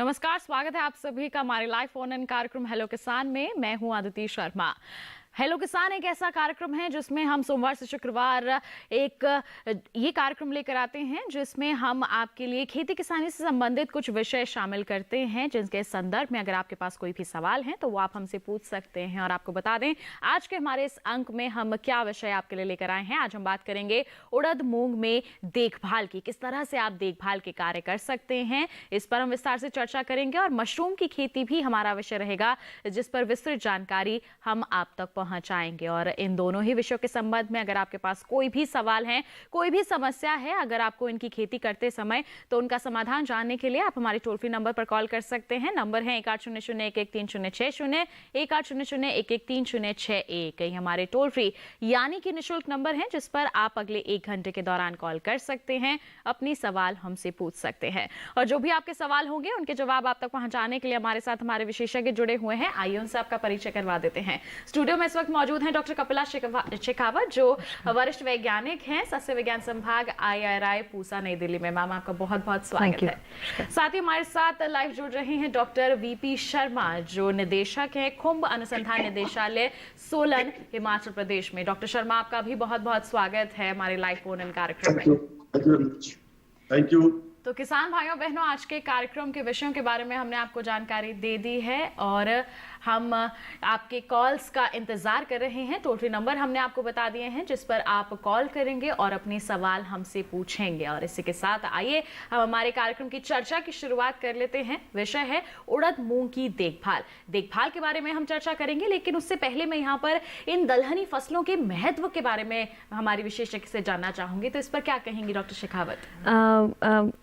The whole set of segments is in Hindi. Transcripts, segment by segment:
नमस्कार, स्वागत है आप सभी का हमारे लाइव फोन इन कार्यक्रम हेलो किसान में। मैं हूं आदिति शर्मा। हेलो किसान एक ऐसा कार्यक्रम है जिसमें हम सोमवार से शुक्रवार ये कार्यक्रम लेकर आते हैं जिसमें हम आपके लिए खेती किसानी से संबंधित कुछ विषय शामिल करते हैं, जिनके संदर्भ में अगर आपके पास कोई भी सवाल है तो वो आप हमसे पूछ सकते हैं। और आपको बता दें आज के हमारे इस अंक में हम क्या विषय आपके लिए लेकर आए हैं। आज हम बात करेंगे उड़द मूंग में देखभाल की, किस तरह से आप देखभाल के कार्य कर सकते हैं, इस पर हम विस्तार से चर्चा करेंगे। और मशरूम की खेती भी हमारा विषय रहेगा जिस पर विस्तृत जानकारी हम आप तक पहुंचाएंगे। और इन दोनों ही विषयों के संबंध में अगर आपके पास कोई भी सवाल है, कोई भी समस्या है अगर आपको इनकी खेती करते समय, तो उनका समाधान जानने के लिए आप हमारे टोल फ्री नंबर पर कॉल कर सकते हैं। नंबर है 1800-113-060, 1800-113-061। ये हमारे टोल फ्री यानी कि निःशुल्क नंबर है जिस पर आप अगले 1 घंटे के दौरान कॉल कर सकते हैं, अपनी सवाल हमसे पूछ सकते हैं। और जो भी आपके सवाल होंगे उनके जवाब आप तक पहुंचाने के लिए हमारे साथ हमारे विशेषज्ञ जुड़े हुए हैं। आइए उनसे आपका परिचय करवा देते हैं। स्टूडियो में इस वक्त मौजूद हैं डॉक्टर कपिला शेखावत, जो वरिष्ठ वैज्ञानिक हैं, सस्य विज्ञान संभाग IIRI पूसा, नई दिल्ली में। मैम आपका बहुत बहुत स्वागत है। साथ ही हमारे साथ लाइव जुड़ रहे हैं डॉक्टर VP शर्मा, जो निदेशक हैं खुंब अनुसंधान निदेशालय सोलन, हिमाचल प्रदेश में। डॉक्टर शर्मा आपका भी बहुत बहुत स्वागत है हमारे लाइव फोन इन कार्यक्रम में। Thank you. तो किसान भाइयों बहनों, आज के कार्यक्रम के विषयों के बारे में हमने आपको जानकारी दे दी है और हम आपके कॉल्स का इंतजार कर रहे हैं। टोल फ्री नंबर हमने आपको बता दिए हैं जिस पर आप कॉल करेंगे और अपने सवाल हमसे पूछेंगे। और इसी के साथ आइए हम हमारे कार्यक्रम की चर्चा की शुरुआत कर लेते हैं। विषय है उड़द मूंग की देखभाल के बारे में हम चर्चा करेंगे, लेकिन उससे पहले मैं यहाँ पर इन दलहनी फसलों के महत्व के बारे में हमारी विशेषज्ञ से जानना चाहूंगी। तो इस पर क्या कहेंगी डॉक्टर शेखावत?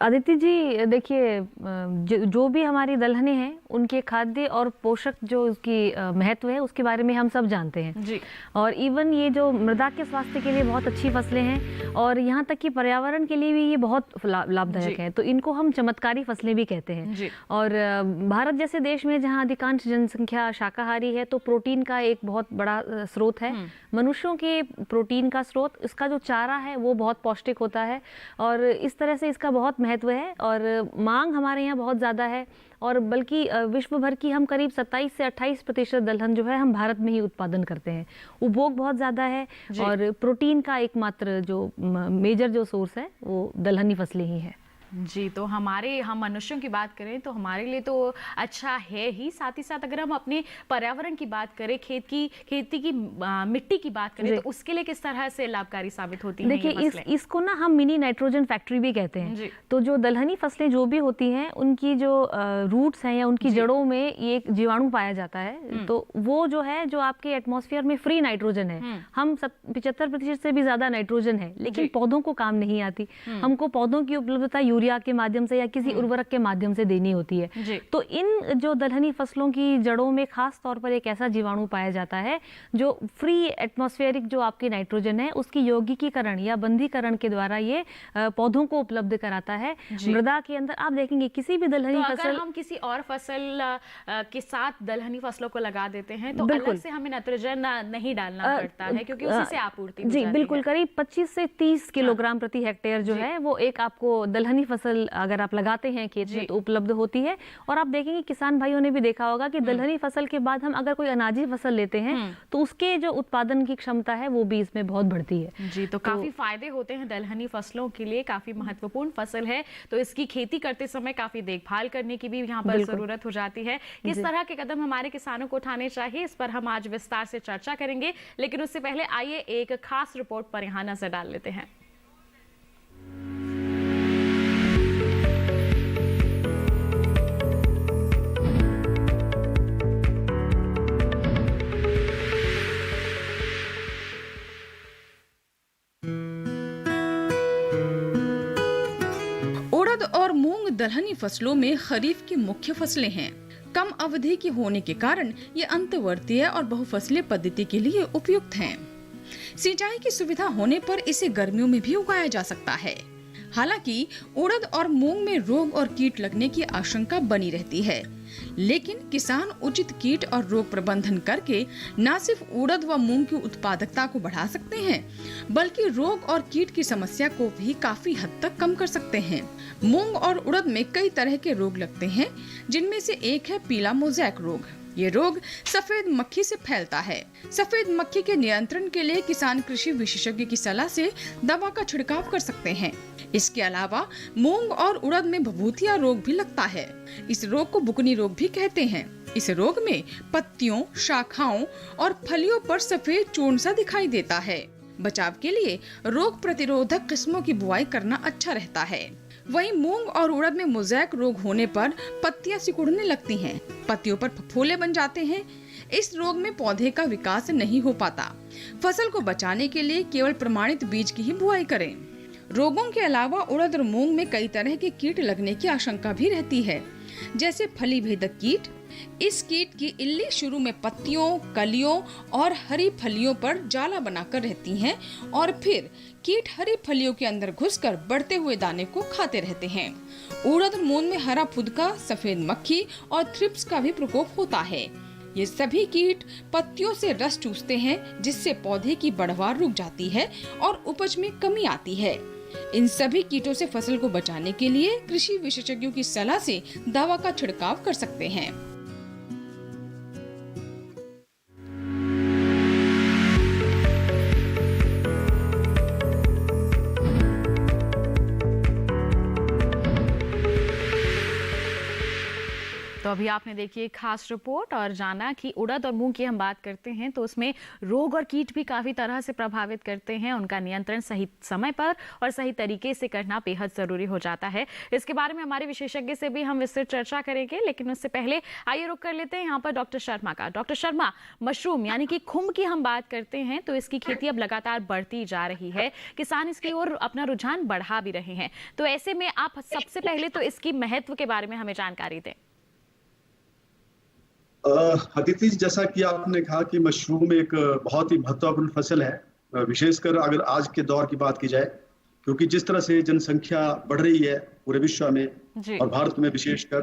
आदित्य जी देखिए, जो भी हमारी दलहनी है उनके खाद्य और पोषक जो उसकी महत्व है उसके बारे में हम सब जानते हैं जी। और इवन ये जो मृदा के स्वास्थ्य के लिए बहुत अच्छी फसलें हैं और यहाँ तक कि पर्यावरण के लिए भी ये बहुत लाभदायक है, तो इनको हम चमत्कारी फसलें भी कहते हैं जी। और भारत जैसे देश में जहाँ अधिकांश जनसंख्या शाकाहारी है तो प्रोटीन का एक बहुत बड़ा स्रोत है। मनुष्यों के प्रोटीन का स्रोत, इसका जो चारा है वो बहुत पौष्टिक होता है और इस तरह से इसका बहुत महत्व है और मांग हमारे यहाँ बहुत ज़्यादा है। और बल्कि विश्व भर की हम करीब 27 से 28% दलहन जो है हम भारत में ही उत्पादन करते हैं। उपभोग बहुत ज़्यादा है और प्रोटीन का एकमात्र जो मेजर जो सोर्स है वो दलहनी फसलें ही है। जी, तो हम मनुष्यों की बात करें तो हमारे लिए तो अच्छा है ही, साथ ही साथ अगर हम अपने पर्यावरण की बात करें, खेती की मिट्टी की बात करें तो उसके लिए किस तरह से लाभकारी साबित होती हैं? देखिए इसको ना हम मिनी नाइट्रोजन फैक्ट्री भी कहते हैं। तो जो दलहनी फसलें जो भी होती हैं उनकी जो रूट्स हैं या उनकी जड़ों में ये जीवाणु पाया जाता है, तो वो जो है जो आपके एटमॉस्फेयर में फ्री नाइट्रोजन है, हम 75% से भी ज्यादा नाइट्रोजन है, लेकिन पौधों को काम नहीं आती। हमको पौधों की उपलब्धता यूरिया के माध्यम से या किसी उर्वरक के माध्यम से देनी होती है। तो इन जो दलहनी फसलों की जड़ों में खास तौर पर एक ऐसा जीवाणु पाया जाता है जो फ्री एटमॉस्फेरिक जो आपकी नाइट्रोजन है उसकी यौगिकीकरण या बंधीकरण के द्वारा ये पौधों को उपलब्ध कराता है मृदा के अंदर। आप देखेंगे किसी भी दलहनी तो फसल, अगर हम किसी और फसल के साथ दलहनी फसलों को लगा देते हैं तो अलग से हमें नाइट्रोजन नहीं डालना पड़ता है क्योंकि उसी से आपूर्ति हो जाती है। बिल्कुल, करीब 25 से 30 किलोग्राम प्रति हेक्टेयर जो है वो एक आपको दलहनी फसल अगर आप लगाते हैं खेत में तो उपलब्ध होती है। और आप देखेंगे किसान भाइयों ने भी देखा होगा कि दलहनी फसल के बाद हम अगर कोई अनाजी फसल लेते हैं तो उसके जो उत्पादन की क्षमता है वो भी इसमें बहुत बढ़ती है। जी, तो काफी फायदे होते हैं दलहनी फसलों के लिए, काफी महत्वपूर्ण फसल है। तो इसकी खेती करते समय काफी देखभाल करने की भी यहाँ पर जरूरत हो जाती है। किस तरह के कदम हमारे किसानों को उठाने चाहिए इस पर हम आज विस्तार से चर्चा करेंगे, लेकिन उससे पहले आइए एक खास रिपोर्ट पर यहाँ नजर डाल लेते हैं। उड़द और मूंग दलहनी फसलों में खरीफ की मुख्य फसलें हैं। कम अवधि की होने के कारण ये अंतर्वर्तीय और बहुफसलीय पद्धति के लिए उपयुक्त हैं। सिंचाई की सुविधा होने पर इसे गर्मियों में भी उगाया जा सकता है। हालांकि उड़द और मूंग में रोग और कीट लगने की आशंका बनी रहती है, लेकिन किसान उचित कीट और रोग प्रबंधन करके न सिर्फ उड़द व मूंग की उत्पादकता को बढ़ा सकते हैं, बल्कि रोग और कीट की समस्या को भी काफी हद तक कम कर सकते हैं। मूंग और उड़द में कई तरह के रोग लगते हैं, जिनमें से एक है पीला मोज़ेक रोग। ये रोग सफेद मक्खी से फैलता है। सफेद मक्खी के नियंत्रण के लिए किसान कृषि विशेषज्ञ की सलाह से दवा का छिड़काव कर सकते हैं। इसके अलावा मूंग और उड़द में भभूतिया रोग भी लगता है। इस रोग को बुकनी रोग भी कहते हैं। इस रोग में पत्तियों, शाखाओं और फलियों पर सफेद चूर्ण सा दिखाई देता है। बचाव के लिए रोग प्रतिरोधक किस्मों की बुआई करना अच्छा रहता है। वहीं मूंग और उड़द में मोज़ेक रोग होने पर पत्तियां सिकुड़ने लगती हैं, पत्तियों पर फफोले बन जाते हैं। इस रोग में पौधे का विकास नहीं हो पाता। फसल को बचाने के लिए केवल प्रमाणित बीज की ही बुआई करें। रोगों के अलावा उड़द और मूंग में कई तरह के कीट लगने की आशंका भी रहती है, जैसे फली भेदक कीट। इस कीट की इल्ली शुरू में पत्तियों, कलियों और हरी फलियों पर जाला बनाकर रहती हैं और फिर कीट हरी फलियों के अंदर घुसकर बढ़ते हुए दाने को खाते रहते हैं। उड़द और मूंग में हरा फुदका, सफेद मक्खी और थ्रिप्स का भी प्रकोप होता है। ये सभी कीट पत्तियों से रस चूसते हैं, जिससे पौधे की बढ़वार रुक जाती है और उपज में कमी आती है। इन सभी कीटों से फसल को बचाने के लिए कृषि विशेषज्ञों की सलाह से दवा का छिड़काव कर सकते हैं। तो अभी आपने देखी एक खास रिपोर्ट और जाना कि उड़द और मूंग की हम बात करते हैं तो उसमें रोग और कीट भी काफ़ी तरह से प्रभावित करते हैं। उनका नियंत्रण सही समय पर और सही तरीके से करना बेहद ज़रूरी हो जाता है। इसके बारे में हमारे विशेषज्ञ से भी हम विस्तृत चर्चा करेंगे, लेकिन उससे पहले आइए रुक कर लेते हैं यहाँ पर डॉक्टर शर्मा का। डॉक्टर शर्मा, मशरूम यानी कि खुम्ब की हम बात करते हैं तो इसकी खेती अब लगातार बढ़ती जा रही है। किसान इसकी ओर अपना रुझान बढ़ा भी रहे हैं। तो ऐसे में आप सबसे पहले तो इसकी महत्व के बारे में हमें जानकारी दें। अदिति, जैसा कि आपने कहा कि मशरूम एक बहुत ही महत्वपूर्ण फसल है, विशेषकर अगर आज के दौर की बात की जाए, क्योंकि जिस तरह से जनसंख्या बढ़ रही है पूरे विश्व में और भारत में विशेषकर,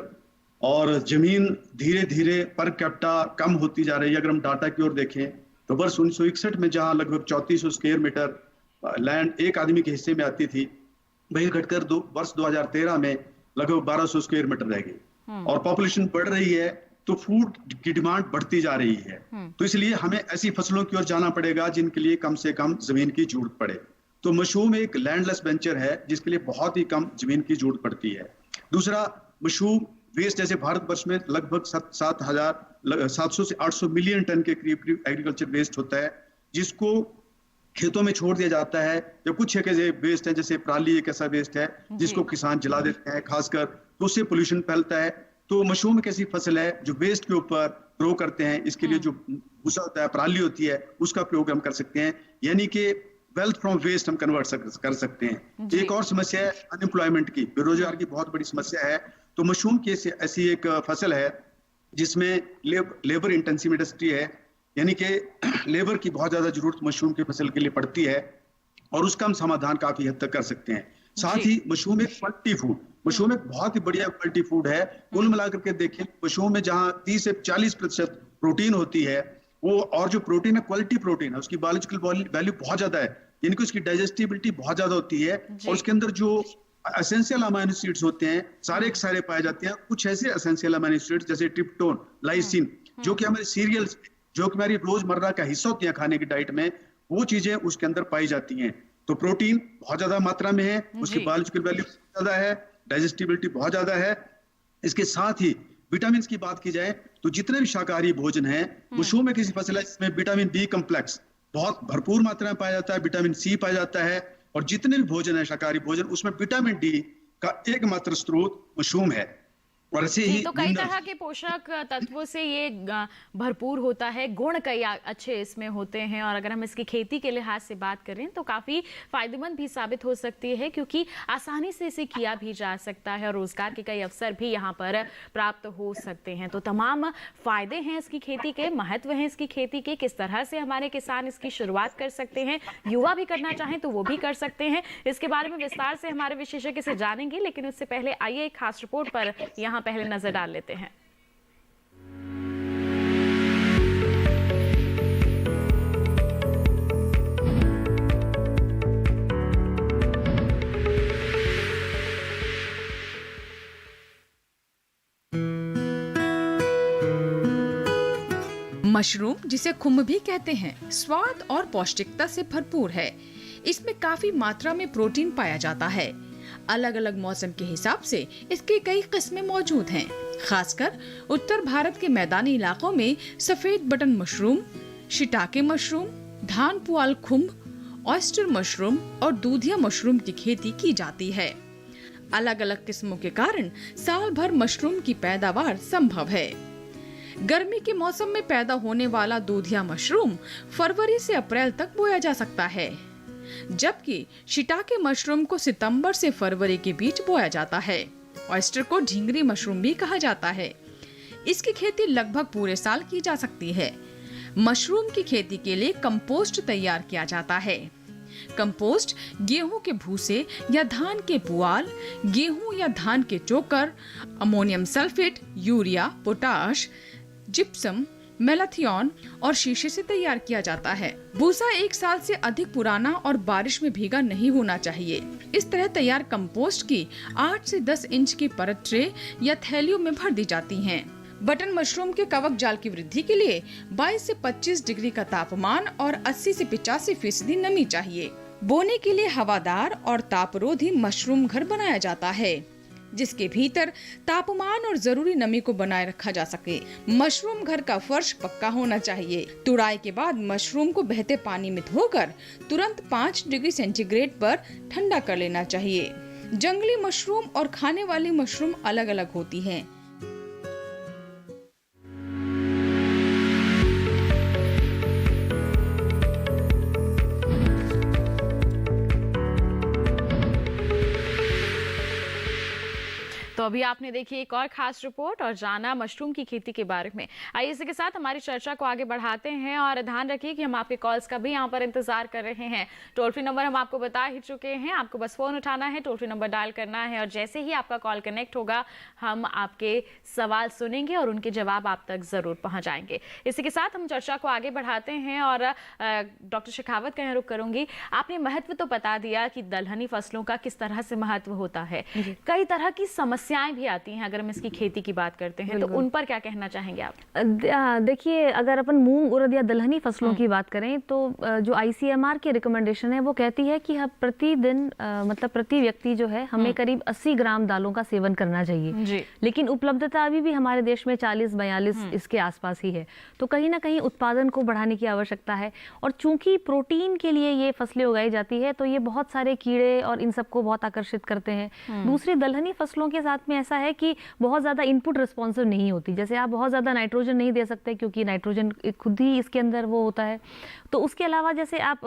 और जमीन धीरे धीरे पर कैपिटा कम होती जा रही है। अगर हम डाटा की ओर देखें तो वर्ष 1961 में जहां लगभग 3400 स्क्वायर मीटर लैंड एक आदमी के हिस्से में आती थी, वही घटकर वर्ष 2013 में लगभग 1200 स्क्वायर मीटर रह गई। और पॉपुलेशन बढ़ रही है तो फूड की डिमांड बढ़ती जा रही है। तो इसलिए हमें ऐसी फसलों की ओर जाना पड़ेगा जिनके लिए कम से कम जमीन की जरूरत पड़े। तो मशरूम एक लैंडलेस वेंचर है जिसके लिए बहुत ही कम जमीन की जरूरत पड़ती है। दूसरा, मशरूम वेस्ट, जैसे भारतवर्ष में लगभग 700 से 800 मिलियन टन के करीब एग्रीकल्चर वेस्ट होता है, जिसको खेतों में छोड़ दिया जाता है। या कुछ एक ऐसे वेस्ट है, जैसे पराली एक ऐसा वेस्ट है जिसको किसान जला देते हैं खासकर, तो उससे पोल्यूशन फैलता है। तो मशरूम एक ऐसी फसल है जो वेस्ट के ऊपर ग्रो करते हैं। इसके लिए जो भूसा होता है, पराली होती है, उसका प्रयोग हम कर सकते हैं, यानी कि वेल्थ फ्रॉम वेस्ट हम कन्वर्ट कर सकते हैं। एक और समस्या है अनएम्प्लॉयमेंट की, बेरोजगार की बहुत बड़ी समस्या है। तो मशरूम की ऐसी एक फसल है जिसमें लेबर इंटेंसिव इंडस्ट्री है, यानी कि लेबर की बहुत ज्यादा जरूरत मशरूम की फसल के लिए पड़ती है, और उसका हम समाधान काफी हद तक कर सकते हैं। साथ ही मशरूम एक मल्टी फूड, मशरूम एक बहुत ही बढ़िया मल्टी फूड है। कुल मिलाकर के देखें, मशरूम में जहां 30 से 40% प्रोटीन होती है, वो और जो प्रोटीन है क्वालिटी प्रोटीन है, उसकी बायोलॉजिकल वैल्यू बहुत ज्यादा है, यानी कि उसकी डाइजेस्टिबिलिटी बहुत ज्यादा होती है। और उसके अंदर जो एसेंशियल अमाइनो एसिड्स होते हैं सारे के सारे पाए जाते हैं। कुछ ऐसे एसेंशियल अमाइनो एसिड्स जैसे ट्रिप्टोन, लाइसिन, जो कि हमारे सीरियल्स, जो कि हमारी रोजमर्रा का हिस्सा होती है खाने की डाइट में, वो चीजें उसके अंदर पाई जाती हैं। तो प्रोटीन बहुत ज्यादा मात्रा में है, उसकी बायोलॉजिकल वैल्यू ज्यादा है, डाइजेस्टिबिलिटी बहुत ज्यादा है। इसके साथ ही विटामिन की बात की जाए तो जितने भी शाकाहारी भोजन है, मशरूम में किसी फसल है जिसमें विटामिन बी कम्प्लेक्स बहुत भरपूर मात्रा में पाया जाता है, विटामिन सी पाया जाता है, और जितने भी भोजन है शाकाहारी भोजन, उसमें विटामिन डी का एकमात्र स्रोत मशरूम है। और ऐसे ही तो कई तरह के पोषक तत्वों से ये भरपूर होता है, गुण कई अच्छे इसमें होते हैं, और अगर हम इसकी खेती के लिहाज से बात करें तो काफी फायदेमंद भी साबित हो सकती है, क्योंकि आसानी से इसे किया भी जा सकता है और रोजगार के कई अवसर भी यहाँ पर प्राप्त हो सकते हैं। तो तमाम फायदे हैं इसकी खेती के, महत्व है इसकी खेती के, किस तरह से हमारे किसान इसकी शुरुआत कर सकते हैं, युवा भी करना चाहें तो वो भी कर सकते हैं। इसके बारे में विस्तार से हमारे विशेषज्ञ से जानेंगे, लेकिन उससे पहले आइए एक खास रिपोर्ट पर यहाँ पहले नजर डाल लेते हैं। मशरूम, जिसे खुम्ब भी कहते हैं, स्वाद और पौष्टिकता से भरपूर है। इसमें काफी मात्रा में प्रोटीन पाया जाता है। अलग अलग मौसम के हिसाब से इसके कई किस्में मौजूद हैं। खासकर उत्तर भारत के मैदानी इलाकों में सफेद बटन मशरूम, शिटाके मशरूम, धान पुआल खुम्ब, ऑयस्टर मशरूम और दूधिया मशरूम की खेती की जाती है। अलग अलग किस्मों के कारण साल भर मशरूम की पैदावार संभव है। गर्मी के मौसम में पैदा होने वाला दूधिया मशरूम फरवरी से अप्रैल तक बोया जा सकता है, जबकि शिटाके मशरूम को सितंबर से फरवरी के बीच बोया जाता है। ऑयस्टर को झिंगरी मशरूम भी कहा जाता है। इसकी खेती लगभग पूरे साल की जा सकती है। मशरूम की खेती के लिए कंपोस्ट तैयार किया जाता है। कंपोस्ट गेहूं के भूसे या धान के पुआल, गेहूं या धान के चोकर, ammonium sulphate, urea, potash, gypsum, malathion और शीशे से तैयार किया जाता है। भूसा 1 साल से अधिक पुराना और बारिश में भीगा नहीं होना चाहिए। इस तरह तैयार कंपोस्ट की 8 से 10 इंच की परत ट्रे या थैलियों में भर दी जाती हैं। बटन मशरूम के कवक जाल की वृद्धि के लिए 22 से 25 डिग्री का तापमान और 80 से 85% नमी चाहिए। बोने के लिए हवादार और तापरोधी मशरूम घर बनाया जाता है, जिसके भीतर तापमान और जरूरी नमी को बनाए रखा जा सके। मशरूम घर का फर्श पक्का होना चाहिए। तुड़ाई के बाद मशरूम को बहते पानी में धोकर तुरंत 5 डिग्री सेंटीग्रेड पर ठंडा कर लेना चाहिए। जंगली मशरूम और खाने वाली मशरूम अलग अलग होती हैं। तो अभी आपने देखी एक और खास रिपोर्ट और जाना मशरूम की खेती के बारे में। आइए इसी के साथ हमारी चर्चा को आगे बढ़ाते हैं, और ध्यान रखिए कि हम आपके कॉल्स का भी यहाँ पर इंतजार कर रहे हैं। टोल फ्री नंबर हम आपको बता ही चुके हैं, आपको बस फोन उठाना है, टोल फ्री नंबर डायल करना है, और जैसे ही आपका कॉल कनेक्ट होगा हम आपके सवाल सुनेंगे और उनके जवाब आप तक जरूर पहुंचाएंगे। इसी के साथ हम चर्चा को आगे बढ़ाते हैं और डॉक्टर शेखावत का रुख करूंगी। आपने महत्व तो बता दिया कि दलहनी फसलों का किस तरह से महत्व होता है। कई तरह की समस्याएं भी आती हैं अगर हम इसकी खेती की बात करते हैं, तो उन पर क्या कहना चाहेंगे आप? देखिए, अगर अपन मूंग, उड़द या दलहनी फसलों की बात करें तो जो ICMR की रिकमेंडेशन है वो कहती है कि हम प्रतिदिन मतलब प्रति व्यक्ति जो है हमें करीब 80 ग्राम दालों का सेवन करना चाहिए। लेकिन उपलब्धता अभी भी हमारे देश में 40-42 इसके आसपास ही है, तो कहीं ना कहीं उत्पादन को बढ़ाने की आवश्यकता है। और चूंकि प्रोटीन के लिए ये फसलें उगाई जाती है तो ये बहुत सारे कीड़े और इन सबको बहुत आकर्षित करते हैं। दूसरी दलहनी फसलों के साथ में ऐसा है कि बहुत ज्यादा इनपुट रिस्पॉन्सिव नहीं होती। जैसे आप बहुत ज्यादा नाइट्रोजन नहीं दे सकते क्योंकि नाइट्रोजन खुद ही इसके अंदर वो होता है। तो उसके अलावा जैसे आप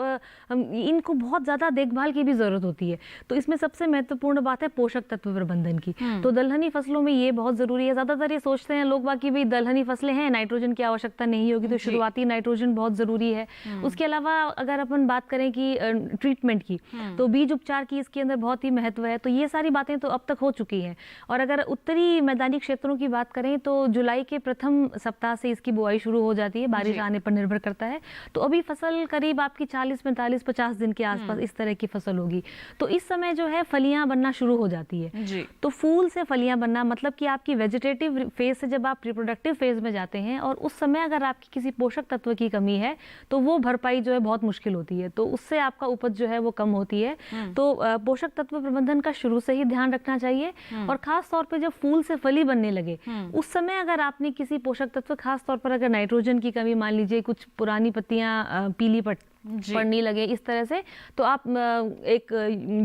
इनको बहुत ज्यादा देखभाल की भी जरूरत होती है। तो इसमें सबसे महत्वपूर्ण बात है पोषक तत्व प्रबंधन की। तो दलहनी फसलों में ये बहुत जरूरी है। ज्यादातर ये सोचते हैं लोग बाकी भी दलहनी फसलें हैं, नाइट्रोजन की आवश्यकता नहीं होगी, तो शुरुआती नाइट्रोजन बहुत जरूरी है। उसके अलावा अगर अपन बात करें कि ट्रीटमेंट की, तो बीज उपचार की इसके अंदर बहुत ही महत्व है। तो ये सारी बातें तो अब तक हो चुकी हैं। और अगर उत्तरी मैदानी क्षेत्रों की बात करें तो जुलाई के प्रथम सप्ताह से इसकी बुआई शुरू हो जाती है, बारिश आने पर निर्भर करता है। तो अभी फसल करीब आपकी 40, 45, 50 दिन के आसपास इस तरह की फसल होगी। तो इस समय जो है फलियां बनना शुरू हो जाती है। तो फूल से फलियां बनना मतलब कि आपकी वेजिटेटिव फेज से जब आप रिप्रोडक्टिव फेज में जाते हैं और उस समय अगर आपकी किसी पोषक तत्व की कमी है तो वो भरपाई जो है बहुत मुश्किल होती है, तो उससे आपका उपज जो है वो कम होती है। तो पोषक तत्व प्रबंधन का शुरू से ही ध्यान रखना चाहिए। और खास तौर पे जब फूल से फली बनने लगे उस समय अगर आपने किसी पोषक तत्व, खास तौर पर अगर नाइट्रोजन की कमी, मान लीजिए कुछ पुरानी पत्तियां पीली पड़ने लगे इस तरह से, तो आप एक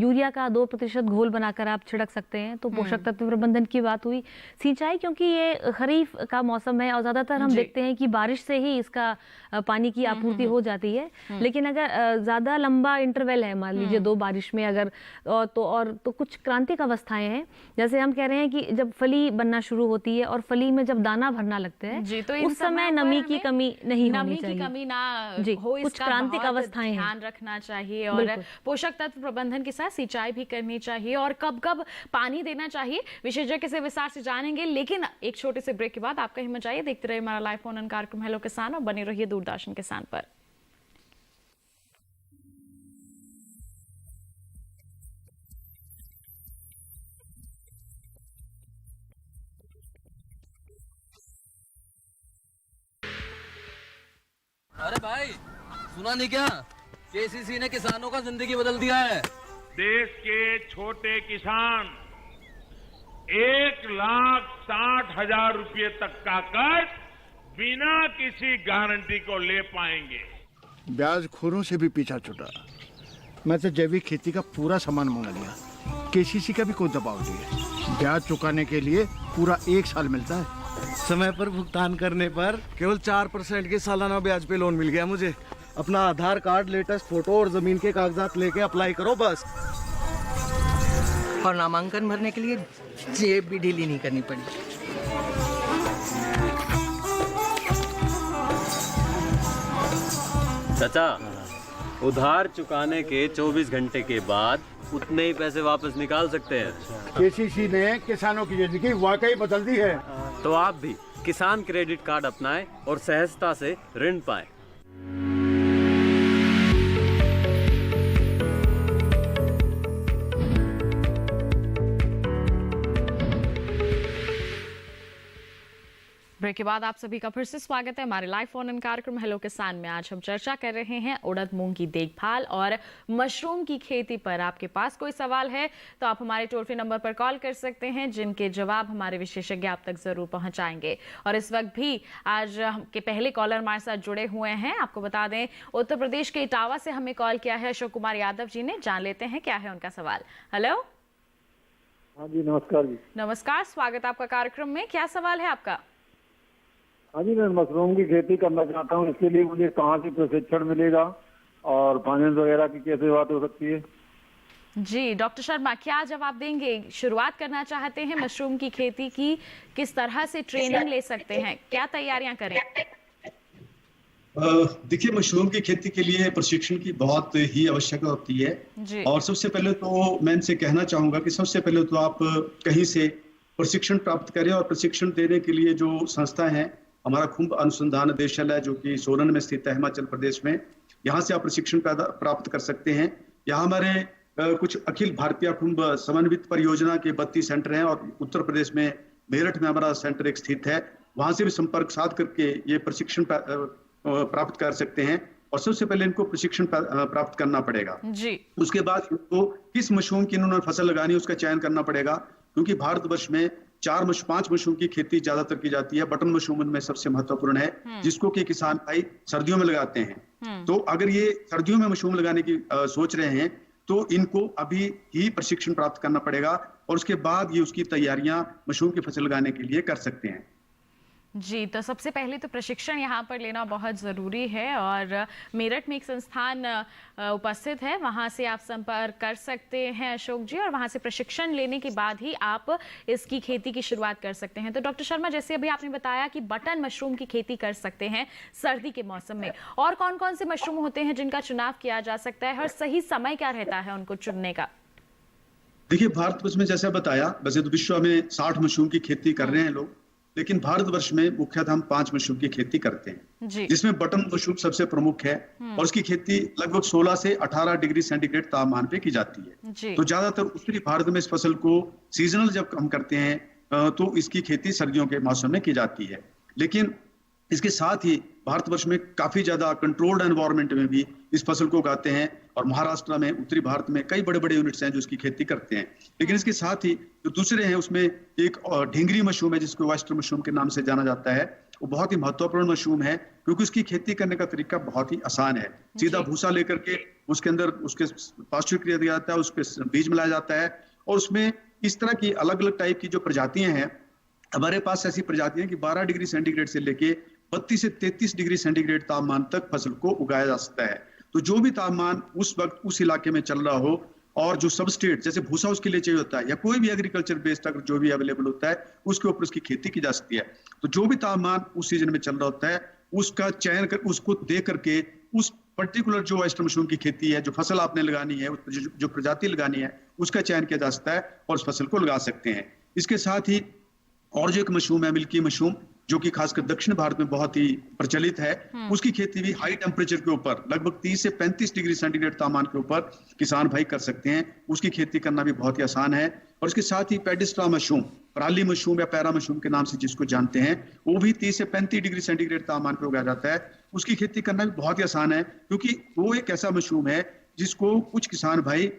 यूरिया का 2% घोल बनाकर आप छिड़क सकते हैं। तो पोषक तत्व प्रबंधन की बात हुई। सिंचाई, क्योंकि ये खरीफ का मौसम है और ज़्यादातर हम देखते हैं कि बारिश से ही इसका पानी की आपूर्ति हो जाती है। लेकिन अगर ज़्यादा लंबा इंटरवल है, मान लीजिए 2 बारिश में अगर तो कुछ क्रांतिक अवस्थाएं हैं। जैसे हम कह रहे हैं कि जब फली बनना शुरू होती है और फली में जब दाना भरना लगते हैं, तो उस समय नमी की कमी नहीं होनी चाहिए, कमी ना हो, कुछ क्रांतिक अवस्थाएं हैं, ध्यान रखना चाहिए। और पोषक तत्व प्रबंधन के साथ सिंचाई भी करनी चाहिए और कब कब पानी देना चाहिए, विशेषज्ञ से विस्तार से जानेंगे। लेकिन एक छोटे से ब्रेक के बाद आपका हिम्मत चाहिए, देखते रहिए हमारा लाइव फोन इन कार्यक्रम हेलो किसान और बने रहिए दूरदर्शन किसान पर। अरे भाई, सुना नहीं क्या? केसीसी ने किसानों का जिंदगी बदल दिया है। देश के छोटे किसान 1,60,000 रुपये तक का कर्ज बिना किसी गारंटी को ले पाएंगे। ब्याज खोरों से भी पीछा छुटा। मैं तो जैविक खेती का पूरा सामान मंगा लिया। केसीसी का भी कोई दबाव नहीं है। ब्याज चुकाने के लिए पूरा 1 साल मिलता है। समय पर भुगतान करने पर केवल 4% के सालाना ब्याज पे लोन मिल गया मुझे। अपना आधार कार्ड, लेटेस्ट फोटो और जमीन के कागजात लेके अप्लाई करो बस। और नामांकन भरने के लिए जेब भी ढीली नहीं करनी पड़ी। चाचा, उधार चुकाने के 24 घंटे के बाद उतने ही पैसे वापस निकाल सकते हैं। केसीसी ने किसानों की जिंदगी वाकई बदल दी है। तो आप भी किसान क्रेडिट कार्ड अपनाएं और सहजता से ऋण पाएं। ब्रेक के बाद आप सभी का फिर से स्वागत है हमारे लाइव फोन इन कार्यक्रम हेलो किसान में। आज हम चर्चा कर रहे हैं उड़द मूंग की देखभाल और मशरूम की खेती पर। आपके पास कोई सवाल है तो आप हमारे टोल फ्री नंबर पर कॉल कर सकते हैं, जिनके जवाब हमारे विशेषज्ञ आप तक जरूर पहुंचाएंगे। और इस वक्त भी आज के पहले कॉलर हमारे साथ जुड़े हुए हैं। आपको बता दें, उत्तर प्रदेश के इटावा से हमें कॉल किया है अशोक कुमार यादव जी ने। जान लेते हैं क्या है उनका सवाल। हेलो। हाँ जी, नमस्कार जी। नमस्कार, स्वागत आपका कार्यक्रम में। क्या सवाल है आपका? हाँ जी, मैं मशरूम की खेती करना चाहता हूँ। इसके लिए मुझे कहाँ से प्रशिक्षण मिलेगा और फाइनेंस वगैरह की कैसे बात हो सकती है? जी डॉक्टर शर्मा, क्या जवाब देंगे? शुरुआत करना चाहते हैं मशरूम की खेती की, किस तरह से ट्रेनिंग ले सकते हैं, क्या तैयारियां करें? देखिए, मशरूम की खेती के लिए प्रशिक्षण की बहुत ही आवश्यकता होती है। और सबसे पहले तो मैं इनसे कहना चाहूंगा कि सबसे पहले तो आप कहीं से प्रशिक्षण प्राप्त करें। और प्रशिक्षण देने के लिए जो संस्था है, हमारा खुम्ब अनुसंधान निदेशालय जो कि सोलन में स्थित है हिमाचल प्रदेश में, यहाँ से आप प्रशिक्षण प्राप्त कर सकते हैं। यहाँ हमारे कुछ अखिल भारतीय खुम्ब समन्वित परियोजना के 32 सेंटर हैं और उत्तर प्रदेश में मेरठ में हमारा सेंटर एक स्थित है। वहां से भी संपर्क साध करके ये प्रशिक्षण प्राप्त कर सकते हैं। और सबसे पहले इनको प्रशिक्षण प्राप्त करना पड़ेगा जी। उसके बाद इनको किस मशरूम की इन्होंने फसल लगानी है उसका चयन करना पड़ेगा, क्योंकि भारतवर्ष में 5 मशरूम की खेती ज्यादातर की जाती है। बटन मशरूम उनमें सबसे महत्वपूर्ण है, जिसको कि किसान भाई सर्दियों में लगाते हैं। तो अगर ये सर्दियों में मशरूम लगाने की सोच रहे हैं तो इनको अभी ही प्रशिक्षण प्राप्त करना पड़ेगा और उसके बाद ये उसकी तैयारियां मशरूम की फसल लगाने के लिए कर सकते हैं। जी, तो सबसे पहले तो प्रशिक्षण यहाँ पर लेना बहुत ज़रूरी है और मेरठ में एक संस्थान उपस्थित है, वहाँ से आप संपर्क कर सकते हैं अशोक जी, और वहाँ से प्रशिक्षण लेने के बाद ही आप इसकी खेती की शुरुआत कर सकते हैं। तो डॉक्टर शर्मा, जैसे अभी आपने बताया कि बटन मशरूम की खेती कर सकते हैं सर्दी के मौसम में, और कौन कौन से मशरूम होते हैं जिनका चुनाव किया जा सकता है और सही समय क्या रहता है उनको चुनने का? देखिए, भारतवर्ष में जैसा बताया, वैसे तो विश्व में 60 मशरूम की खेती कर रहे हैं लोग, लेकिन भारतवर्ष में मुख्यतः हम 5 मशरूम की खेती करते हैं, जिसमें बटन मशरूम सबसे प्रमुख है और उसकी खेती लगभग 16 से 18 डिग्री सेंटीग्रेड तापमान पे की जाती है। तो ज्यादातर उत्तरी भारत में इस फसल को सीजनल जब हम करते हैं तो इसकी खेती सर्दियों के मौसम में की जाती है। लेकिन इसके साथ ही भारतवर्ष में काफी ज्यादा कंट्रोल्ड एनवायरनमेंट में भी इस फसल को उगाते हैं और महाराष्ट्र में, उत्तरी भारत में कई बड़े बड़े यूनिट्स हैं जो इसकी खेती करते हैं। लेकिन इसके साथ ही जो दूसरे हैं उसमें एक ढींगरी मशरूम है जिसको वेस्टर्न मशरूम के नाम से जाना जाता है, वो बहुत ही महत्वपूर्ण मशरूम है, क्योंकि उसकी खेती करने का तरीका बहुत ही आसान है। सीधा भूसा लेकर के उसके अंदर उसके पास्चर किया जाता है, उसके बीज मिलाया जाता है, और उसमें इस तरह की अलग अलग टाइप की जो प्रजातियां हैं, हमारे पास ऐसी प्रजातियां कि 12 डिग्री सेंटीग्रेड से लेके 32 से 33 डिग्री सेंटीग्रेड तापमान तक फसल को उगाया जा सकता है। तो जो भी तापमान उस वक्त उस इलाके में चल रहा हो, और जो सबस्ट्रेट जैसे भूसा उसके लिए चाहिए होता है, या कोई भी एग्रीकल्चर बेस्ड अगर जो भी अवेलेबल होता है, उसके ऊपर उसकी खेती की जा सकती है। तो जो भी तापमान उस सीजन में चल रहा होता है, उसका चयन कर, उसको दे करके उस पर्टिकुलर जो ऑयस्टर मशरूम की खेती है, जो फसल आपने लगानी है, जो प्रजाति लगानी है, उसका चयन किया जा सकता है और उस फसल को लगा सकते हैं। इसके साथ ही और जो एक मशरूम है मिल्की मशरूम, जो कि खासकर दक्षिण भारत में बहुत ही प्रचलित है, उसकी खेती भी हाई टेम्परेचर के ऊपर लगभग 30 से 35 डिग्री सेंटीग्रेड तापमान के ऊपर किसान भाई कर सकते हैं। उसकी खेती करना भी बहुत ही आसान है। और इसके साथ ही पेडिस्ट्रा मशरूम, पराली मशरूम या पैरा मशरूम के नाम से जिसको जानते हैं, वो भी 30 से 35 डिग्री सेंटीग्रेड तापमान पर उगाया जाता है। उसकी खेती करना भी बहुत ही आसान है, क्योंकि वो एक ऐसा मशरूम है जिसको कुछ किसान भाई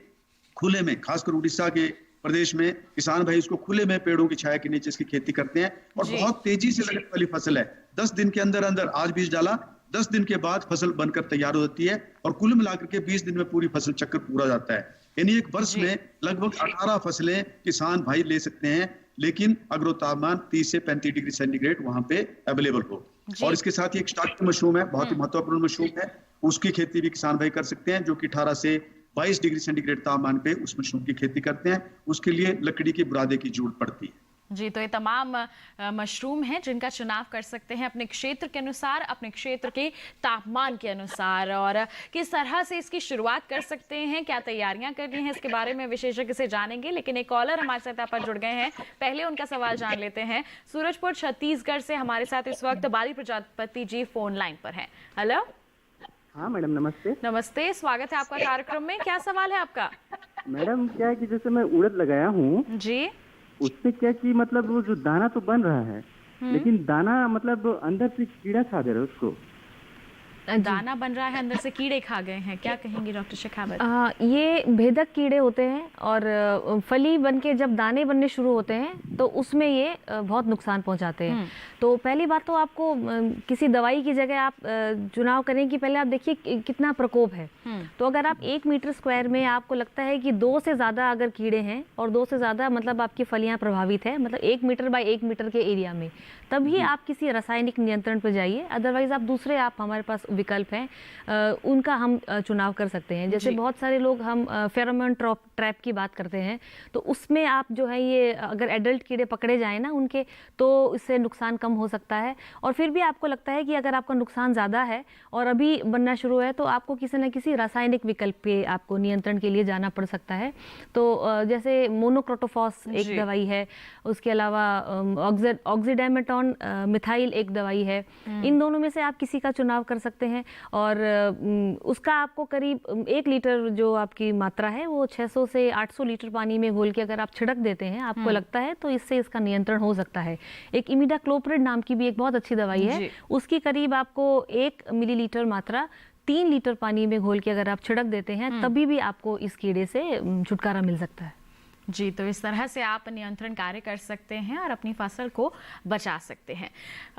खुले में, खासकर उड़ीसा के प्रदेश में किसान भाई इसको खुले में पेड़ों की छाया के नीचे इसकी खेती करते हैं, और बहुत तेजी से लगने वाली फसल है। 10 दिन के अंदर अंदर आज बीज डाला, 10 दिन के बाद फसल बनकर तैयार हो जाती है, और कुल मिलाकर के 20 दिन में पूरी फसल चक्कर पूरा जाता है। यानी एक वर्ष में लगभग 18 फसलें किसान भाई ले सकते हैं, लेकिन अगर तापमान 30 से 35 डिग्री सेंटीग्रेड वहां पे अवेलेबल हो। और इसके साथ ही एक स्टार्च मशरूम है, बहुत ही महत्वपूर्ण मशरूम है, उसकी खेती भी किसान भाई कर सकते हैं, जो कि 18 से 22 डिग्री सेंटीग्रेड तापमान पे उस मशरूम की खेती करते हैं। उसके लिए लकड़ी के बुरादे की जरूरत पड़ती है। जी, तो ये तमाम मशरूम हैं जिनका चुनाव कर सकते हैं अपने क्षेत्र के अनुसार, अपने क्षेत्र के तापमान के अनुसार, और किस तरह से इसकी शुरुआत कर सकते हैं, क्या तैयारियां करनी है, इसके बारे में विशेषज्ञ से जानेंगे। लेकिन एक कॉलर हमारे साथ यहाँ पर जुड़ गए हैं, पहले उनका सवाल जान लेते हैं। सूरजपुर छत्तीसगढ़ से हमारे साथ इस वक्त बाली प्रजापति जी फोन लाइन पर हैं। हेलो। हाँ मैडम, नमस्ते। नमस्ते, स्वागत है आपका कार्यक्रम में। क्या सवाल है आपका? मैडम क्या है कि जैसे मैं उड़द लगाया हूँ जी, उससे क्या कि मतलब वो जो दाना तो बन रहा है, लेकिन दाना मतलब अंदर से कीड़ा खा दे रहा है उसको। दाना बन रहा है, अंदर से कीड़े खा गए हैं, क्या कहेंगे डॉक्टर शेखावत? ये भेदक कीड़े होते हैं, और फली बन के जब दाने बनने शुरू होते हैं तो उसमें ये बहुत नुकसान पहुंचाते हैं। तो पहली बात तो आपको किसी दवाई की जगह आप चुनाव करें कि पहले आप देखिए कितना प्रकोप है। तो अगर आप 1 मीटर स्क्वायर में आपको लगता है कि 2 से ज़्यादा अगर कीड़े हैं, और 2 से ज़्यादा मतलब आपकी फलियाँ प्रभावित है, मतलब 1 मीटर बाय 1 मीटर के एरिया में, तभी आप किसी रासायनिक नियंत्रण पर जाइए। अदरवाइज आप दूसरे आप हमारे पास विकल्प हैं, उनका हम चुनाव कर सकते हैं। जैसे बहुत सारे लोग हम फेरोमोन ट्रैप की बात करते हैं, तो उसमें आप जो है ये अगर एडल्ट कीड़े पकड़े जाएं ना उनके, तो इससे नुकसान कम हो सकता है। और फिर भी आपको लगता है कि अगर आपका नुकसान ज़्यादा है और अभी बनना शुरू है, तो आपको किसी न किसी रासायनिक विकल्प पे आपको नियंत्रण के लिए जाना पड़ सकता है। तो जैसे मोनोक्रोटोफॉस एक दवाई है, उसके अलावा ऑक्सीडामेटोन मिथाइल एक दवाई है। इन दोनों में से आप किसी का चुनाव कर सकते हैं, और उसका आपको करीब 1 लीटर जो आपकी मात्रा है वो 600 से 800 लीटर पानी में घोल के अगर आप छिड़क देते हैं, आपको लगता है, तो इससे इसका नियंत्रण हो सकता है। एक इमिडाक्लोप्रिड नाम की भी एक बहुत अच्छी दवाई है, उसकी करीब आपको 1 मिलीलीटर मात्रा 3 लीटर पानी में घोल के अगर आप छिड़क देते हैं, तभी भी आपको इस कीड़े से छुटकारा मिल सकता है। जी, तो इस तरह से आप नियंत्रण कार्य कर सकते हैं और अपनी फसल को बचा सकते हैं।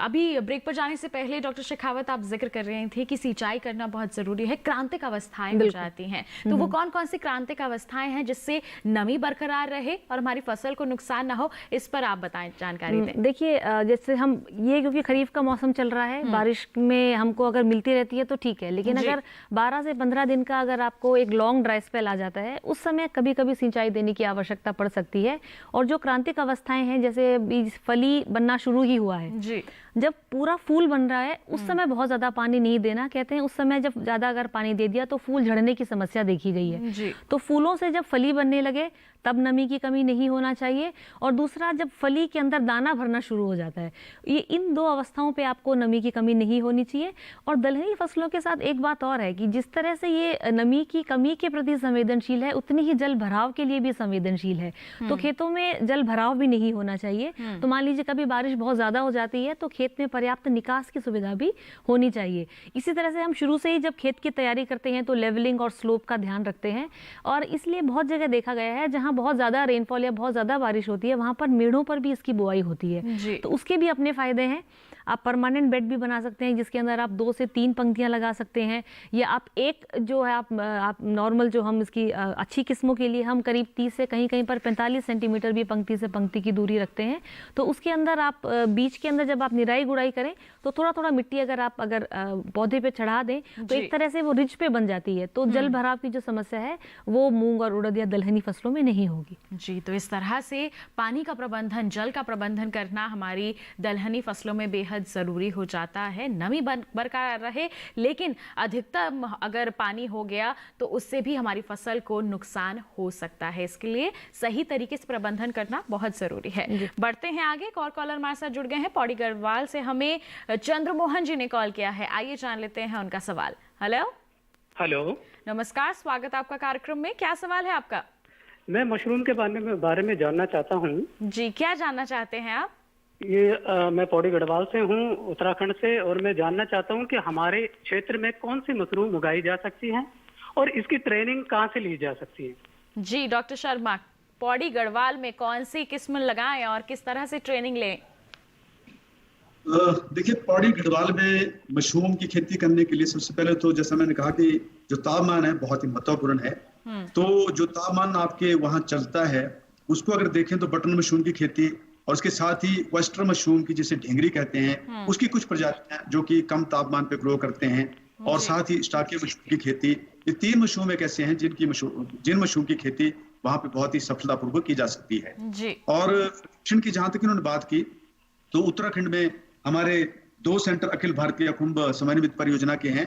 अभी ब्रेक पर जाने से पहले डॉक्टर शेखावत, आप जिक्र कर रहे थे कि सिंचाई करना बहुत ज़रूरी है, क्रांतिक अवस्थाएं हो जाती हैं, तो वो कौन कौन सी क्रांतिक अवस्थाएं हैं जिससे नमी बरकरार रहे और हमारी फसल को नुकसान ना हो, इस पर आप बताएं, जानकारी दें। देखिए, जैसे हम ये, क्योंकि खरीफ का मौसम चल रहा है, बारिश में हमको अगर मिलती रहती है तो ठीक है, लेकिन अगर 12 से 15 दिन का अगर आपको एक लॉन्ग ड्राई स्पेल आ जाता है, उस समय कभी कभी सिंचाई देने की आवश्यकता पड़ सकती है। और जो क्रांतिक अवस्थाएं हैं, जैसे बीज फली बनना शुरू ही हुआ है जी, जब पूरा फूल बन रहा है उस समय बहुत ज्यादा पानी नहीं देना। कहते हैं उस समय जब ज्यादा अगर पानी दे दिया तो फूल झड़ने की समस्या देखी गई है जी। तो फूलों से जब फली बनने लगे तब नमी की कमी नहीं होना चाहिए। और दूसरा, जब फली के अंदर दाना भरना शुरू हो जाता है, ये इन 2 अवस्थाओं पे आपको नमी की कमी नहीं होनी चाहिए। और दलहनी फसलों के साथ एक बात और है कि जिस तरह से ये नमी की कमी के प्रति संवेदनशील है, उतनी ही जल भराव के लिए भी संवेदनशील है। तो खेतों में जल भराव भी नहीं होना चाहिए। तो मान लीजिए कभी बारिश बहुत ज्यादा हो जाती है तो खेत में पर्याप्त निकास की सुविधा भी होनी चाहिए। इसी तरह से हम शुरू से ही जब खेत की तैयारी करते हैं तो लेवलिंग और स्लोप का ध्यान रखते हैं। और इसलिए बहुत जगह देखा गया है जहां बहुत ज्यादा रेनफॉल या बहुत ज्यादा बारिश होती है, वहां पर मेढ़ों पर भी इसकी बुआई होती है, तो उसके भी अपने फायदे हैं। आप परमानेंट बेड भी बना सकते हैं जिसके अंदर आप 2 से 3 पंक्तियां लगा सकते हैं, या आप एक जो है आप नॉर्मल जो हम इसकी अच्छी किस्मों के लिए हम करीब 30 से कहीं कहीं पर 45 सेंटीमीटर भी पंक्ति से पंक्ति की दूरी रखते हैं। तो उसके अंदर आप बीच के अंदर जब आप निराई गुड़ाई करें तो थोड़ा थोड़ा मिट्टी अगर पौधे पे चढ़ा दें तो एक तरह से वो रिज पे बन जाती है, तो जल भराव की जो समस्या है वो मूंग और उड़द या दलहनी फसलों में नहीं होगी। जी, तो इस तरह से पानी का प्रबंधन, जल का प्रबंधन करना हमारी दलहनी फसलों में बेहद ज़रूरी हो जाता है। नमी बरकरार रहे, लेकिन अधिकतम अगर पानी हो गया तो उससे भी हमारी फसल को नुकसान हो सकता है। इसके लिए सही तरीके से प्रबंधन करना बहुत ज़रूरी है। बढ़ते हैं आगे, एक और कॉलर हमारे साथ जुड़ गए हैं। पौड़ी गढ़वाल से हमें चंद्रमोहन जी ने कॉल किया है, आइए जान लेते हैं उनका सवाल। हेलो हेलो, नमस्कार, स्वागत है आपका कार्यक्रम में। क्या सवाल है आपका? मैं मशरूम के बारे में जानना चाहता हूँ। जी, क्या जानना चाहते हैं आप? मैं पौड़ी गढ़वाल से हूँ, उत्तराखंड से, और मैं जानना चाहता हूँ कि हमारे क्षेत्र में कौन सी मशरूम उगाई जा सकती है और इसकी ट्रेनिंग कहाँ से ली जा सकती है? जी डॉक्टर शर्मा, पौड़ी गढ़वाल में कौन सी किस्म लगाएं और किस तरह से ट्रेनिंग लें? देखिए, पौड़ी गढ़वाल में मशरूम की खेती करने के लिए सबसे पहले तो जैसा मैंने कहा कि जो तापमान है बहुत ही महत्वपूर्ण है। तो जो तापमान आपके वहाँ चलता है उसको अगर देखें तो बटन मशरूम की खेती और उसके साथ ही वेस्टर्न मशरूम की, जिसे ढेंगरी कहते हैं, उसकी कुछ प्रजातियां जो कि कम तापमान पे ग्रो करते हैं, और साथ ही स्टाकी मशरूम की खेती। ये 3 मशरूम एक ऐसे हैं जिन मशरूम की खेती वहाँ पे बहुत ही सफलतापूर्वक की जा सकती है। और प्रशिक्षण की जहां तक इन्होंने बात की तो उत्तराखंड में हमारे 2 सेंटर अखिल भारतीय कुंभ समन्वित परियोजना के हैं।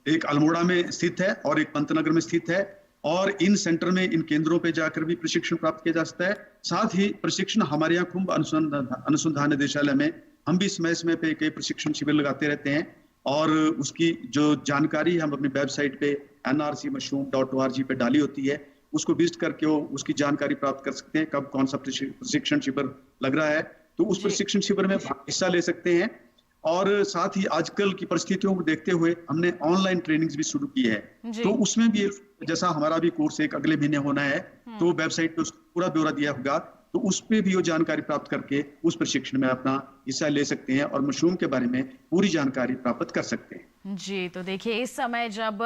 एक अल्मोड़ा में स्थित है और एक पंतनगर में स्थित है, और इन सेंटर में, इन केंद्रों पे जाकर भी प्रशिक्षण प्राप्त किया जा सकता है। साथ ही प्रशिक्षण हमारे यहाँ कुंभ अनुसंधान निदेशालय में हम भी समय समय पे कई प्रशिक्षण शिविर लगाते रहते हैं, और उसकी जो जानकारी हम अपनी वेबसाइट पे nrcmushroom.org पे डाली होती है, उसको विजिट करके वो उसकी जानकारी प्राप्त कर सकते हैं, कब कौन सा प्रशिक्षण शिविर लग रहा है, तो उस प्रशिक्षण शिविर में हिस्सा ले सकते हैं। और साथ ही आजकल की परिस्थितियों को देखते हुए हमने ऑनलाइन ट्रेनिंग्स भी शुरू की है, तो उसमें भी जैसा हमारा भी कोर्स एक अगले महीने होना है, तो वेबसाइट पे उसका पूरा ब्यौरा दिया होगा, तो उस पे भी वो जानकारी प्राप्त करके उस प्रशिक्षण में अपना हिस्सा ले सकते हैं और मशरूम के बारे में पूरी जानकारी प्राप्त कर सकते हैं। जी, तो देखिए, इस समय जब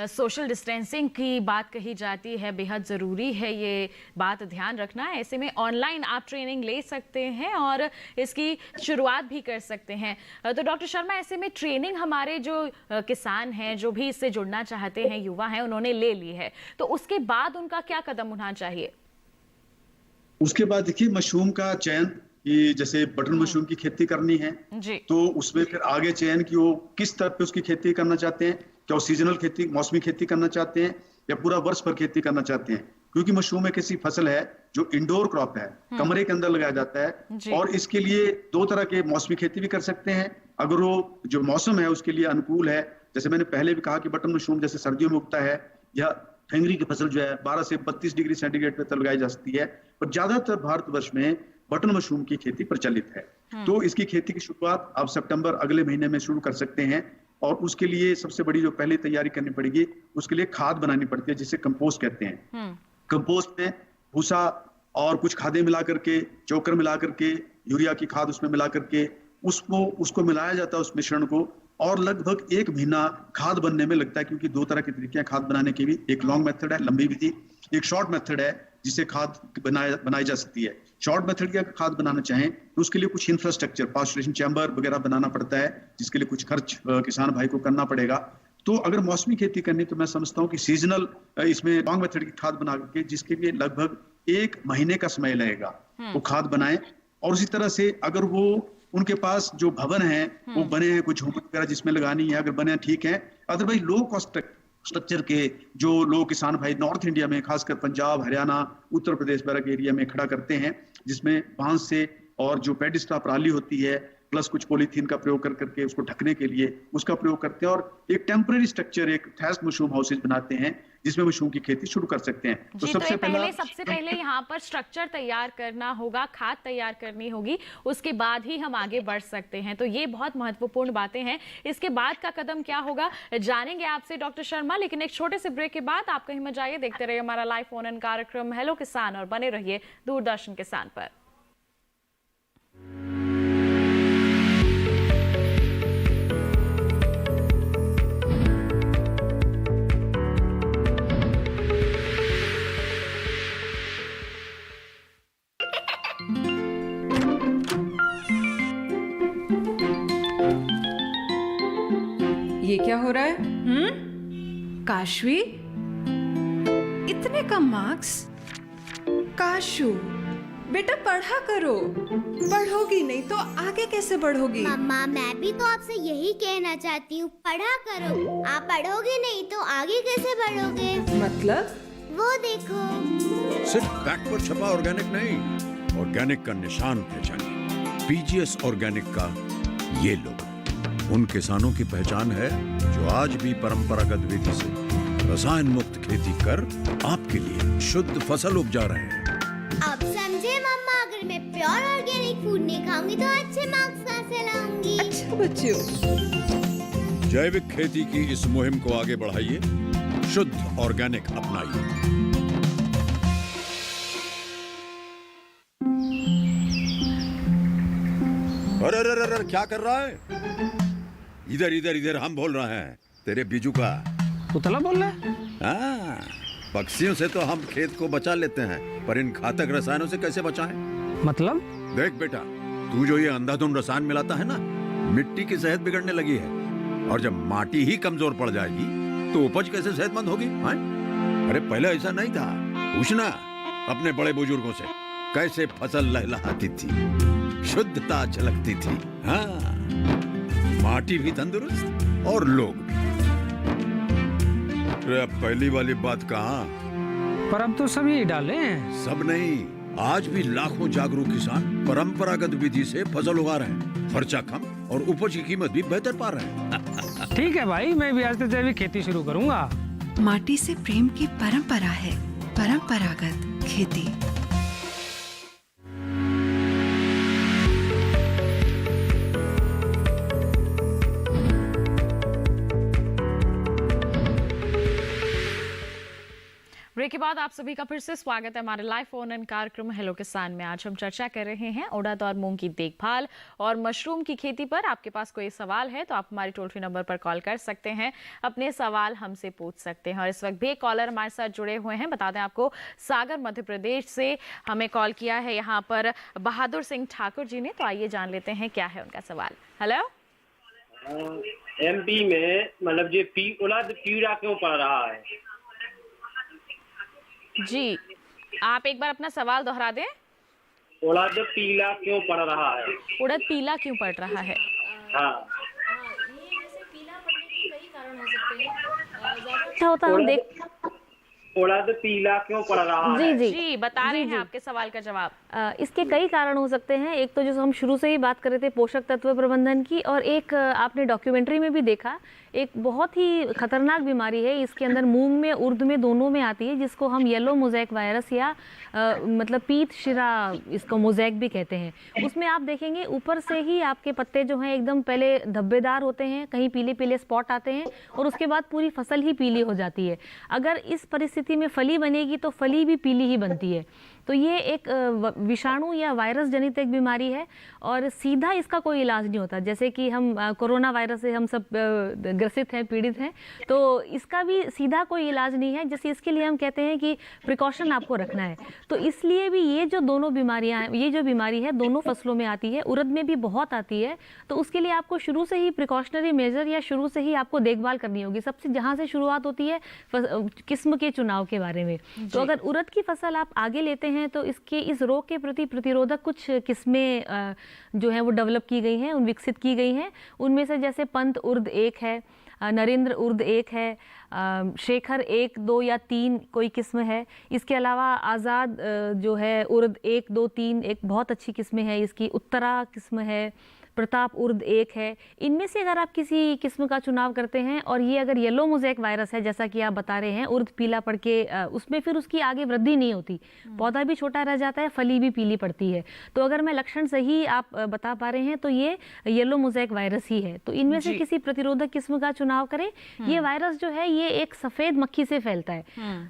सोशल डिस्टेंसिंग की बात कही जाती है, बेहद ज़रूरी है ये बात ध्यान रखना है। ऐसे में ऑनलाइन आप ट्रेनिंग ले सकते हैं और इसकी शुरुआत भी कर सकते हैं। तो डॉक्टर शर्मा, ऐसे में ट्रेनिंग हमारे जो किसान हैं, जो भी इससे जुड़ना चाहते हैं, युवा हैं, उन्होंने ले ली है, तो उसके बाद उनका क्या कदम उठाना चाहिए? उसके बाद देखिए, मशरूम का चयन, कि जैसे बटन मशरूम की खेती करनी है तो उसमें फिर आगे चयन कि वो किस तरह पे उसकी खेती करना चाहते हैं, क्या वो सीजनल खेती, मौसमी खेती करना चाहते हैं या पूरा वर्ष भर खेती करना चाहते हैं। क्योंकि मशरूम एक ऐसी फसल है जो इंडोर क्रॉप है, कमरे के अंदर लगाया जाता है, और इसके लिए 2 तरह के मौसमी खेती भी कर सकते हैं अगर वो जो मौसम है उसके लिए अनुकूल है। जैसे मैंने पहले भी कहा कि बटन मशरूम जैसे सर्दियों में उगता है, या ढेंगरी की फसल जो है 12 से 32 डिग्री सेंटीग्रेड पे लगाई जा सकती है, और ज्यादातर भारतवर्ष में बटन मशरूम की खेती प्रचलित है। तो इसकी खेती की शुरुआत आप सितंबर अगले महीने में शुरू कर सकते हैं, और उसके लिए सबसे बड़ी जो पहले तैयारी करनी पड़ेगी, उसके लिए खाद बनानी पड़ती है जिसे कंपोस्ट कहते हैं। कंपोस्ट में भूसा और कुछ खादें मिला करके, चोकर मिला करके, यूरिया की खाद उसमें मिला करके उसको मिलाया जाता है, उस मिश्रण को, और लगभग 1 महीना खाद बनने में लगता है। क्योंकि 2 तरह के तरीके हैं खाद बनाने के भी, एक लॉन्ग मेथड है, लंबी विधि, एक शॉर्ट मेथड है जिसे खाद बनाई जा सकती है। शॉर्ट मेथड की अगर खाद बनाना चाहें तो उसके लिए कुछ इंफ्रास्ट्रक्चर, पास्चुरेशन चैम्बर वगैरह बनाना पड़ता है, जिसके लिए कुछ खर्च किसान भाई को करना पड़ेगा। तो अगर मौसमी खेती करनी तो मैं समझता हूँ कि सीजनल इसमें लॉन्ग मेथड की खाद बना करके, जिसके लिए लगभग 1 महीने का समय लगेगा, वो खाद बनाएं। और उसी तरह से अगर वो उनके पास जो भवन है वो बने हैं, कुछ झोंपड़ी वगैरह जिसमें लगानी है, अगर बने ठीक है। अदरवाइज लो कॉस्ट स्ट्रक्चर के जो लोग किसान भाई नॉर्थ इंडिया में, खासकर पंजाब, हरियाणा, उत्तर प्रदेश वगैरह के एरिया में खड़ा करते हैं, जिसमें बांस से और जो पेडी स्ट्रा पराली होती है प्लस कुछ पॉलीथीन का प्रयोग कर करके उसको ढकने के लिए उसका प्रयोग करते हैं, और एक टेम्पररी स्ट्रक्चर, एक थैस्ट मशरूम हाउसेज बनाते हैं जिसमें मशरूम की खेती शुरू कर सकते हैं। तो सबसे पहले यहाँ पर स्ट्रक्चर तैयार करना होगा, खाद तैयार करनी होगी, उसके बाद ही हम आगे बढ़ सकते हैं। तो ये बहुत महत्वपूर्ण बातें हैं। इसके बाद का कदम क्या होगा जानेंगे आपसे डॉक्टर शर्मा, लेकिन एक छोटे से ब्रेक के बाद आप कहीं मत जाइए, देखते रहिए हमारा लाइव फोन इन कार्यक्रम हेलो किसान और बने रहिए दूरदर्शन किसान पर। है? काशवी, इतने कम मार्क्स? काशू, बेटा पढ़ा करो, पढ़ोगी नहीं तो आगे कैसे बढ़ोगी? मम्मा, मैं भी तो आपसे यही कहना चाहती हूँ, पढ़ा करो। आप पढ़ोगे नहीं तो आगे कैसे बढ़ोगे? मतलब? वो देखो। सिर्फ बैक पर छपा ऑर्गेनिक नहीं, ऑर्गेनिक का निशान पहचानिए। पीजीएस ऑर्गेनिक का ये लोग उन किसानों की पहचान है जो आज भी परंपरागत विधि से रसायन मुक्त खेती कर आपके लिए शुद्ध फसल उपजा रहे हैं। अब समझे मम्मा, अगर मैं प्योर ऑर्गेनिक फूड नहीं खाऊंगी तो अच्छे मार्क्स कहाँ से लाऊंगी? अच्छा बच्चों, जैविक खेती की इस मुहिम को आगे बढ़ाइए, शुद्ध ऑर्गेनिक अपनाइए। अरे अरे अरे क्या कर रहा है? इधर इधर इधर, हम बोल रहे हैं तेरे बीजू का। पुतला बोल रहा है? हाँ, पक्षियों से तो हम खेत को बचा लेते हैं, पर इन घातक रसायनों से कैसे बचाएं? मतलब? देख बेटा, तू जो ये अंधाधुंध रसायन मिलाता है ना, मिट्टी की सेहत बिगड़ने लगी है। और जब माटी ही कमजोर पड़ जाएगी तो उपज कैसे सेहतमंद होगी? हाँ? अरे पहले ऐसा नहीं था। पूछना अपने बड़े बुजुर्गों से, कैसे फसल लहलहाती थी, शुद्धता झलकती थी। हाँ, माटी भी तंदुरुस्त और लोग भी। अब पहली वाली बात कहाँ? पर अब तो सब यही डाले हैं। सब नहीं, आज भी लाखों जागरूक किसान परंपरागत विधि से फसल उगा रहे हैं। खर्चा कम और उपज की कीमत भी बेहतर पा रहे हैं। ठीक है भाई, मैं भी आज से जैविक खेती शुरू करूंगा। माटी से प्रेम की परंपरा है परंपरागत खेती। ब्रेक के बाद आप सभी का फिर से स्वागत है हमारे लाइव फोन इन कार्यक्रम हेलो किसान में। आज हम चर्चा कर रहे हैं उड़द और मूंग की देखभाल और मशरूम की खेती पर। आपके पास कोई सवाल है तो आप हमारे टोल फ्री नंबर पर कॉल कर सकते हैं, अपने सवाल हमसे पूछ सकते हैं। और इस वक्त भी एक कॉलर हमारे साथ जुड़े हुए हैं। बता दें आपको, सागर मध्य प्रदेश से हमें कॉल किया है यहाँ पर बहादुर सिंह ठाकुर जी ने। तो आइए जान लेते हैं क्या है उनका सवाल। हेलो, एमपी में मतलब ये उड़द कीड़ा क्यों पड़ रहा है? जी, आप एक बार अपना सवाल दोहरा दें। उड़द पीला क्यों पड़ रहा है? उड़द पीला क्यों पड़ रहा है? हाँ, ये जैसे पीला पड़ने के कई कारण हो सकते हैं। अच्छा होता है, हम देख उड़द पीला क्यों पड़ रहा है? जी बता रहे हैं आपके सवाल का जवाब। इसके कई कारण हो सकते हैं। एक तो जो हम शुरू से ही बात कर रहे थे पोषक तत्व प्रबंधन की, और एक आपने डॉक्यूमेंट्री में भी देखा, एक बहुत ही खतरनाक बीमारी है। इसके अंदर मूंग में, उर्द में, दोनों में आती है, जिसको हम येलो मोज़ेक वायरस या मतलब पीत शिरा, इसको मोज़ेक भी कहते हैं। उसमें आप देखेंगे ऊपर से ही आपके पत्ते जो हैं एकदम पहले धब्बेदार होते हैं, कहीं पीले पीले स्पॉट आते हैं, और उसके बाद पूरी फसल ही पीली हो जाती है। अगर इस परिस्थिति में फली बनेगी तो फली भी पीली ही बनती है। तो ये एक विषाणु या वायरस जनित एक बीमारी है, और सीधा इसका कोई इलाज नहीं होता। जैसे कि हम कोरोना वायरस से हम सब ग्रसित हैं, पीड़ित हैं, तो इसका भी सीधा कोई इलाज नहीं है। जैसे इसके लिए हम कहते हैं कि प्रिकॉशन आपको रखना है। तो इसलिए भी ये जो दोनों बीमारियां, ये जो बीमारी है दोनों फसलों में आती है, उड़द में भी बहुत आती है। तो उसके लिए आपको शुरू से ही प्रिकॉशनरी मेजर या शुरू से ही आपको देखभाल करनी होगी। सबसे जहाँ से शुरुआत होती है किस्म के चुनाव के बारे में। तो अगर उड़द की फसल आप आगे लेते हैं तो इसके इस रोग के प्रति प्रतिरोधक कुछ किस्में जो है वो डेवलप की गई हैं, विकसित की गई हैं। उनमें से जैसे पंत उर्द एक है, नरेंद्र उर्द एक है, शेखर 1, 2 या 3 कोई किस्म है। इसके अलावा आज़ाद जो है उर्द 1, 2, 3 एक बहुत अच्छी किस्म है इसकी। उत्तरा किस्म है, प्रताप उर्द एक है। इनमें से अगर आप किसी किस्म का चुनाव करते हैं, और ये अगर येलो मोज़ेक वायरस है जैसा कि आप बता रहे हैं, उर्द पीला पड़ के उसमें फिर उसकी आगे वृद्धि नहीं होती, पौधा भी छोटा रह जाता है, फली भी पीली पड़ती है। तो अगर मैं लक्षण सही आप बता पा रहे हैं तो ये येलो मोज़ेक वायरस ही है। तो इनमें से किसी प्रतिरोधक किस्म का चुनाव करें। ये वायरस जो है ये एक सफ़ेद मक्खी से फैलता है,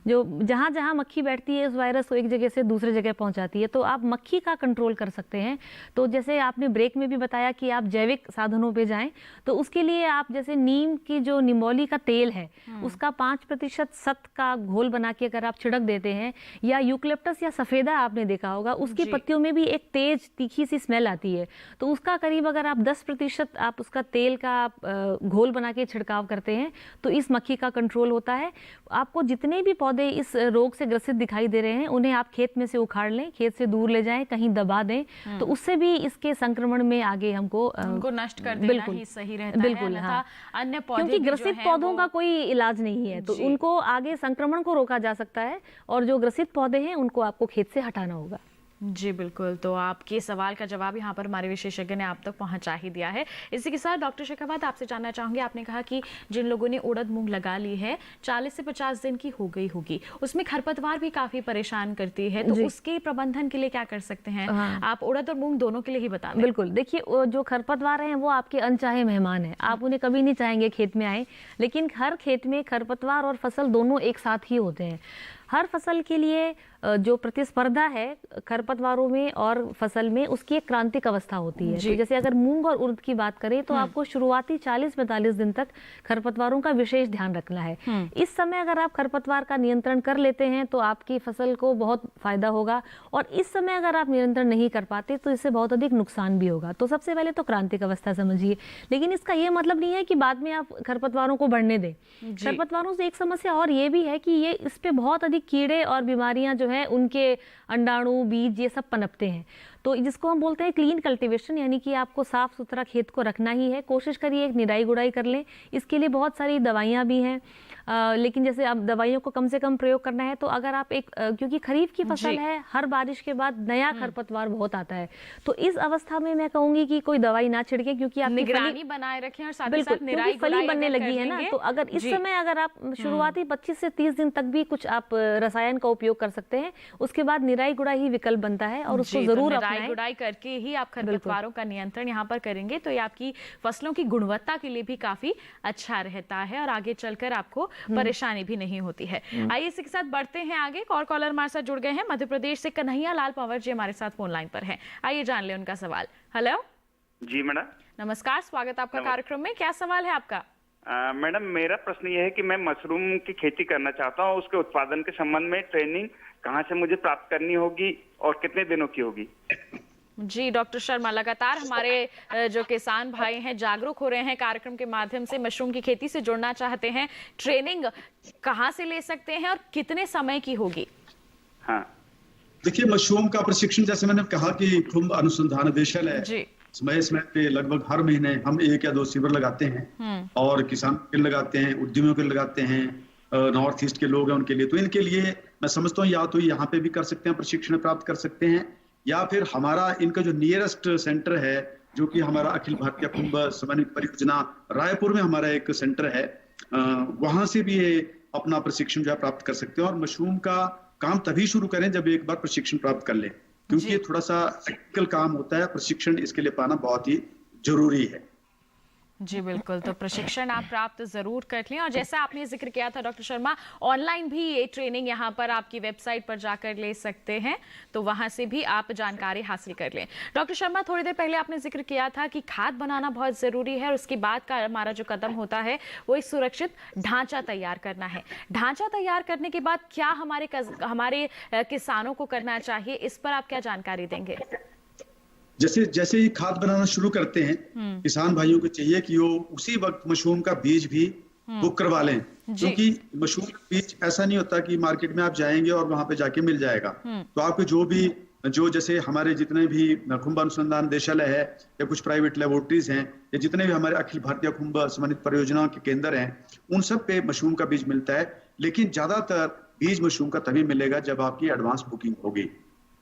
जो जहाँ जहाँ मक्खी बैठती है उस वायरस को एक जगह से दूसरे जगह पहुँचाती है। तो आप मक्खी का कंट्रोल कर सकते हैं। तो जैसे आपने ब्रेक में भी बताया कि आप जैविक साधनों पे जाएं, तो उसके लिए आप जैसे नीम की जो निमोली का तेल है उसका 5% सत का घोल बना के अगर आप छिड़क देते हैं, या यूकलिप्टस या सफेदा आपने देखा होगा, उसकी पत्तियों में भी एक तेज तीखी सी स्मेल आती है, तो उसका करीब अगर आप 10% आप उसका तेल का घोल बना के छिड़काव करते हैं तो इस मक्खी का कंट्रोल होता है। आपको जितने भी पौधे इस रोग से ग्रसित दिखाई दे रहे हैं उन्हें आप खेत में से उखाड़ लें, खेत से दूर ले जाएं, कहीं दबा दें, तो उससे भी इसके संक्रमण में आगे हमको उनको नष्ट कर देना ही सही रहता है। अन्यथा अन्य पौधे क्योंकि ग्रसित पौधों का कोई इलाज नहीं है, तो उनको आगे संक्रमण को रोका जा सकता है, और जो ग्रसित पौधे हैं उनको आपको खेत से हटाना होगा। जी बिल्कुल, तो आपके सवाल का जवाब यहाँ पर हमारे विशेषज्ञ ने आप तक पहुँचा ही दिया है। इसी के साथ डॉक्टर शेखावत आपसे जानना चाहूँगी, आपने कहा कि जिन लोगों ने उड़द मूंग लगा ली है 40 से 50 दिन की हो गई होगी, उसमें खरपतवार भी काफी परेशान करती है, तो उसके प्रबंधन के लिए क्या कर सकते हैं? आप उड़द और मूंग दोनों के लिए ही बता दें। बिल्कुल, देखिए जो खरपतवार हैं वो आपके अनचाहे मेहमान हैं, आप उन्हें कभी नहीं चाहेंगे खेत में आए, लेकिन हर खेत में खरपतवार और फसल दोनों एक साथ ही होते हैं। हर फसल के लिए जो प्रतिस्पर्धा है खरपतवारों में और फसल में, उसकी एक क्रांतिक अवस्था होती है। तो जैसे अगर मूंग और उड़द की बात करें तो आपको शुरुआती 40-45 दिन तक खरपतवारों का विशेष ध्यान रखना है। इस समय अगर आप खरपतवार का नियंत्रण कर लेते हैं तो आपकी फसल को बहुत फायदा होगा, और इस समय अगर आप नियंत्रण नहीं कर पाते तो इससे बहुत अधिक नुकसान भी होगा। तो सबसे पहले तो क्रांतिक अवस्था समझिए, लेकिन इसका ये मतलब नहीं है कि बाद में आप खरपतवारों को बढ़ने दें। खरपतवारों से एक समस्या और ये भी है कि ये इस पे बहुत अधिक कीड़े और बीमारियां जो है उनके अंडाणु, बीज, ये सब पनपते हैं। तो जिसको हम बोलते हैं क्लीन कल्टीवेशन, यानी कि आपको साफ सुथरा खेत को रखना ही है। कोशिश करिए एक निराई गुड़ाई कर लें, इसके लिए बहुत सारी दवाइयाँ भी हैं, लेकिन जैसे अब दवाइयों को कम से कम प्रयोग करना है, तो अगर आप क्योंकि खरीफ की फसल है, हर बारिश के बाद नया खरपतवार बहुत आता है, तो इस अवस्था में मैं कहूंगी कि कोई दवाई ना छिड़के, क्योंकि आप निगरानी बनाए रखें और साथ ही साथ निराई फली बनने लगी है ना, तो अगर इस समय अगर आप शुरुआती 25 से 30 दिन तक भी कुछ आप रसायन का उपयोग कर सकते हैं, उसके बाद निराई गुड़ाई ही विकल्प बनता है, और उसको जरूर निराई गुड़ाई करके ही आप खरपतवारों का नियंत्रण यहाँ पर करेंगे तो ये आपकी फसलों की गुणवत्ता के लिए भी काफी अच्छा रहता है, और आगे चलकर आपको परेशानी भी नहीं होती है। आइए इसी के साथ बढ़ते हैं आगे। और कॉलर हमारे साथ जुड़ गए हैं, मध्य प्रदेश से कन्हैया लाल पंवर जी हमारे साथ फोन लाइन पर हैं। आइए जान ले उनका सवाल। हेलो जी मैडम, नमस्कार, स्वागत आपका कार्यक्रम में। क्या सवाल है आपका? मैडम मेरा प्रश्न ये है कि मैं मशरूम की खेती करना चाहता हूँ, उसके उत्पादन के संबंध में ट्रेनिंग कहाँ से मुझे प्राप्त करनी होगी और कितने दिनों की होगी? जी डॉक्टर शर्मा, लगातार हमारे जो किसान भाई हैं जागरूक हो रहे हैं कार्यक्रम के माध्यम से, मशरूम की खेती से जुड़ना चाहते हैं, ट्रेनिंग कहाँ से ले सकते हैं और कितने समय की होगी? हाँ देखिए, मशरूम का प्रशिक्षण जैसे मैंने कहा कि खुम्ब अनुसंधान निदेशालय है, समय समय पे लगभग हर महीने हम 1 या 2 शिविर लगाते हैं, और किसानों के लगाते हैं, उद्यमियों के लगाते हैं, नॉर्थ ईस्ट के लोग हैं उनके लिए। तो इनके लिए मैं समझता हूँ या तो यहाँ पे भी कर सकते हैं, प्रशिक्षण प्राप्त कर सकते हैं, या फिर हमारा इनका जो नियरेस्ट सेंटर है जो कि हमारा अखिल भारतीय खुम्ब समन्वय परियोजना रायपुर में हमारा एक सेंटर है, वहां से भी ये अपना प्रशिक्षण जो है प्राप्त कर सकते हैं। और मशरूम का काम तभी शुरू करें जब एक बार प्रशिक्षण प्राप्त कर लें, क्योंकि ये थोड़ा सा टेक्निकल काम होता है, प्रशिक्षण इसके लिए पाना बहुत ही जरूरी है। जी बिल्कुल, तो प्रशिक्षण आप प्राप्त जरूर कर लें, और जैसा आपने जिक्र किया था डॉक्टर शर्मा, ऑनलाइन भी ये ट्रेनिंग यहाँ पर आपकी वेबसाइट पर जाकर ले सकते हैं, तो वहां से भी आप जानकारी हासिल कर लें। डॉक्टर शर्मा, थोड़ी देर पहले आपने जिक्र किया था कि खाद बनाना बहुत जरूरी है, और उसके बाद का हमारा जो कदम होता है वो एक सुरक्षित ढांचा तैयार करना है। ढांचा तैयार करने के बाद क्या हमारे किसानों को करना चाहिए, इस पर आप क्या जानकारी देंगे? जैसे ही खाद बनाना शुरू करते हैं, किसान भाइयों को चाहिए कि वो उसी वक्त मशरूम का बीज भी बुक करवा लें, क्योंकि मशरूम का बीज ऐसा नहीं होता कि मार्केट में आप जाएंगे और वहां पे जाके मिल जाएगा। तो आपको जो जैसे हमारे जितने भी खुम्ब अनुसंधान निदेशालय है, या कुछ प्राइवेट लेबोरेटरीज हैं, या जितने भी हमारे अखिल भारतीय खुम्ब समन्वित परियोजना के केंद्र हैं, उन सब पे मशरूम का बीज मिलता है। लेकिन ज्यादातर बीज मशरूम का तभी मिलेगा जब आपकी एडवांस बुकिंग होगी।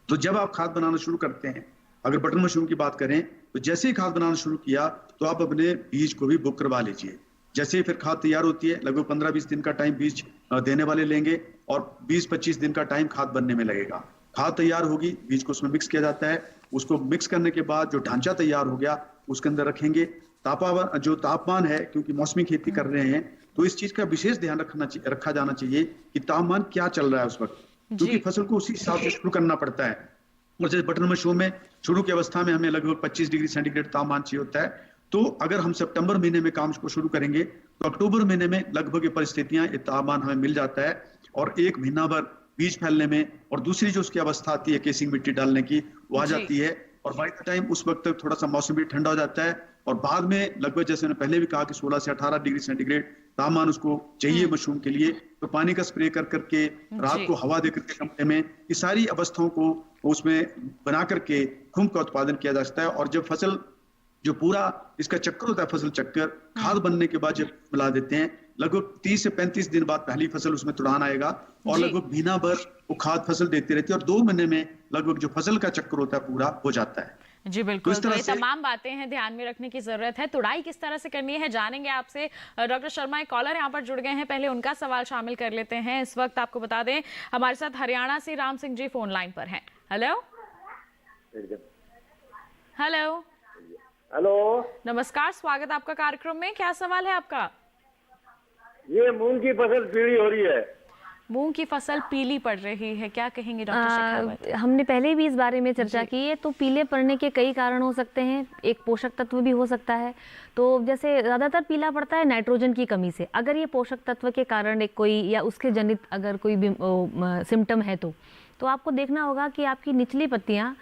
तो जब आप खाद बनाना शुरू करते हैं, अगर बटन मशरूम की बात करें, तो जैसे ही खाद बनाना शुरू किया तो आप अपने बीज को भी बुक करवा लीजिए। जैसे ही फिर खाद तैयार होती है, लगभग 15-20 दिन का टाइम बीज देने वाले लेंगे, और 20-25 दिन का टाइम खाद बनने में लगेगा। खाद तैयार होगी, बीज को उसमें मिक्स किया जाता है, उसको मिक्स करने के बाद जो ढांचा तैयार हो गया उसके अंदर रखेंगे। तापमान है, क्योंकि मौसमी खेती कर रहे हैं, तो इस चीज का विशेष ध्यान रखा जाना चाहिए कि तापमान क्या चल रहा है उस वक्त, क्योंकि फसल को उसी हिसाब से शुरू करना पड़ता है। और जैसे बटन मशरूम में शुरू की अवस्था में हमें लगभग 25 डिग्री सेंटीग्रेड तापमान चाहिए होता है, तो अगर हम सितंबर महीने में काम को शुरू करेंगे तो अक्टूबर महीने में लगभग ये परिस्थितियां, ये तापमान हमें मिल जाता है और एक महीना भर बीज फैलने में और दूसरी जो उसकी अवस्था आती है केसिंग मिट्टी डालने की वो आ जाती है और बाय द टाइम उस वक्त तक थोड़ा सा मौसम भी ठंडा हो जाता है और बाद में लगभग जैसे मैंने पहले भी कहा कि 16 से 18 डिग्री सेंटीग्रेड तापमान उसको चाहिए मशरूम के लिए, तो पानी का स्प्रे कर करके रात को हवा दे करके कमरे में ये सारी अवस्थाओं को उसमें बना करके खुम्ब का उत्पादन किया जा सकता है। और जब फसल जो पूरा इसका चक्कर होता है, फसल चक्कर, खाद बनने के बाद जब मिला देते हैं लगभग 30 से 35 दिन बाद पहली फसल उसमें तुड़ान आएगा और लगभग महीना भर वो खाद फसल देती रहती है और 2 महीने में लगभग जो फसल का चक्कर होता है पूरा हो जाता है। जी बिल्कुल, तो ये तमाम बातें हैं ध्यान में रखने की जरूरत है। तुड़ाई किस तरह से करनी है जानेंगे आपसे। डॉक्टर शर्मा, एक कॉलर यहाँ पर जुड़ गए हैं, पहले उनका सवाल शामिल कर लेते हैं। इस वक्त आपको बता दें हमारे साथ हरियाणा से राम सिंह जी फोन लाइन पर हैं। हेलो हेलो हेलो, नमस्कार, स्वागत आपका कार्यक्रम में। क्या सवाल है आपका? ये मूंग की फसल पीली हो रही है। मूंग की फसल पीली पड़ रही है, क्या कहेंगे डॉक्टर शेखावत? हमने पहले भी इस बारे में चर्चा की है। तो पीले पड़ने के कई कारण हो सकते हैं, एक पोषक तत्व भी हो सकता है। तो जैसे ज़्यादातर पीला पड़ता है नाइट्रोजन की कमी से। अगर ये पोषक तत्व के कारण एक कोई या उसके जनित अगर कोई भी सिम्टम है तो आपको देखना होगा कि आपकी निचली पत्तियाँ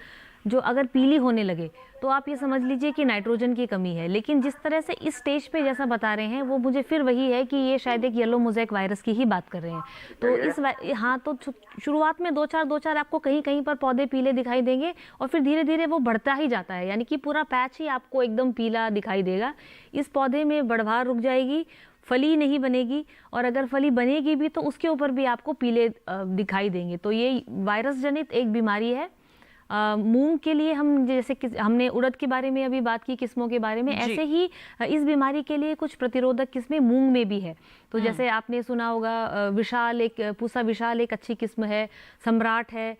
जो अगर पीली होने लगे तो आप ये समझ लीजिए कि नाइट्रोजन की कमी है। लेकिन जिस तरह से इस स्टेज पे जैसा बता रहे हैं वो मुझे फिर वही है कि ये शायद एक येलो मोज़ेक वायरस की ही बात कर रहे हैं। तो हाँ, तो शुरुआत में दो चार आपको कहीं कहीं पर पौधे पीले दिखाई देंगे और फिर धीरे धीरे वो बढ़ता ही जाता है, यानी कि पूरा पैच ही आपको एकदम पीला दिखाई देगा। इस पौधे में बढ़वार रुक जाएगी, फली नहीं बनेगी और अगर फली बनेगी भी तो उसके ऊपर भी आपको पीले दिखाई देंगे। तो ये वायरस जनित एक बीमारी है। मूंग के लिए हम जैसे हमने उड़द के बारे में अभी बात की, किस्मों के बारे में, ऐसे ही इस बीमारी के लिए कुछ प्रतिरोधक किस्में मूंग में भी है। तो जैसे आपने सुना होगा विशाल, पूसा विशाल एक अच्छी किस्म है, सम्राट है,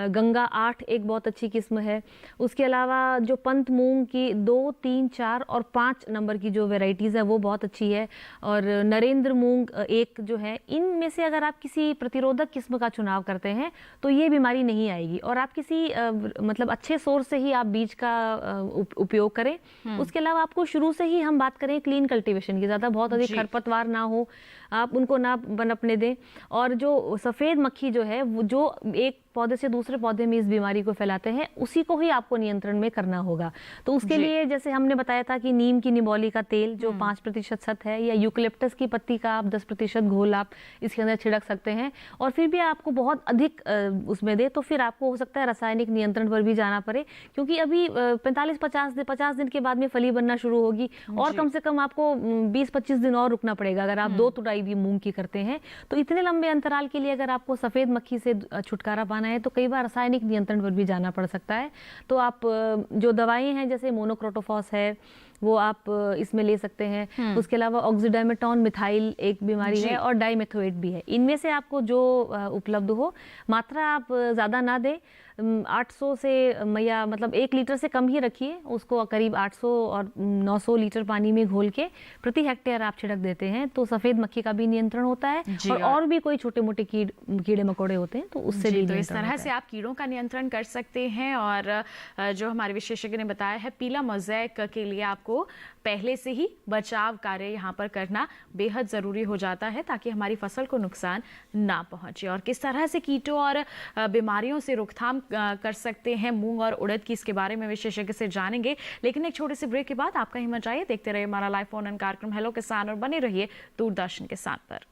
गंगा 8 एक बहुत अच्छी किस्म है। उसके अलावा जो पंत मूंग की 2, 3, 4 और 5 नंबर की जो वेराइटीज़ है वो बहुत अच्छी है। और नरेंद्र मूंग एक जो है, इनमें से अगर आप किसी प्रतिरोधक किस्म का चुनाव करते हैं तो ये बीमारी नहीं आएगी। और आप किसी मतलब अच्छे सोर्स से ही आप बीज का उपयोग करें। उसके अलावा आपको शुरू से ही हम बात करें क्लीन कल्टीवेशन की, ज़्यादा बहुत अधिक खरपतवार ना हो, आप उनको ना पनपने दें। और जो सफ़ेद मक्खी जो है वो जो एक पौधे से दूसरे पौधे में इस बीमारी को फैलाते हैं, उसी को ही आपको नियंत्रण में करना होगा। तो उसके लिए जैसे हमने बताया था कि नीम की निबोली का तेल जो 5% सत है, या यूकलिप्टस की पत्ती का आप 10% घोल आप इसके अंदर छिड़क सकते हैं। और फिर भी आपको बहुत अधिक उसमें दे तो फिर आपको हो सकता है रासायनिक नियंत्रण पर भी जाना पड़े, क्योंकि अभी 45-50 दिन के बाद में फली बनना शुरू होगी और कम से कम आपको 20-25 दिन और रुकना पड़ेगा अगर आप 2 तुड़ाई भी मूंग की करते हैं। तो इतने लंबे अंतराल के लिए अगर आपको सफ़ेद मक्खी से छुटकारा पाना है तो कई बार रासायनिक नियंत्रण पर भी जाना पड़ सकता है। तो आप जो दवाएं हैं जैसे मोनोक्रोटोफॉस है वो आप इसमें ले सकते हैं। उसके अलावा ऑक्सीडाइमेटॉन मिथाइल एक बीमारी है और डाइमेथोएट भी है। इनमें से आपको जो उपलब्ध हो, मात्रा आप ज़्यादा ना दें, 800 से या मतलब 1 लीटर से कम ही रखिए उसको। करीब 800 और 900 लीटर पानी में घोल के प्रति हेक्टेयर आप छिड़क देते हैं तो सफ़ेद मक्खी का भी नियंत्रण होता है और भी कोई छोटे मोटे कीड़े मकोड़े होते हैं तो उससे भी। तो इस तरह से आप कीड़ों का नियंत्रण कर सकते हैं। और जो हमारे विशेषज्ञ ने बताया है, पीला मोज़ेक के लिए आपको पहले से ही बचाव कार्य यहाँ पर करना बेहद ज़रूरी हो जाता है ताकि हमारी फसल को नुकसान ना पहुँचे। और किस तरह से कीटों और बीमारियों से रोकथाम कर सकते हैं मूंग और उड़द की, इसके बारे में विशेषज्ञ से जानेंगे। लेकिन एक छोटे से ब्रेक के बाद आपका हिम्मत चाहिए, देखते रहिए हमारा लाइव फोन इन कार्यक्रम हेलो किसान और बने रहिए दूरदर्शन किसान पर।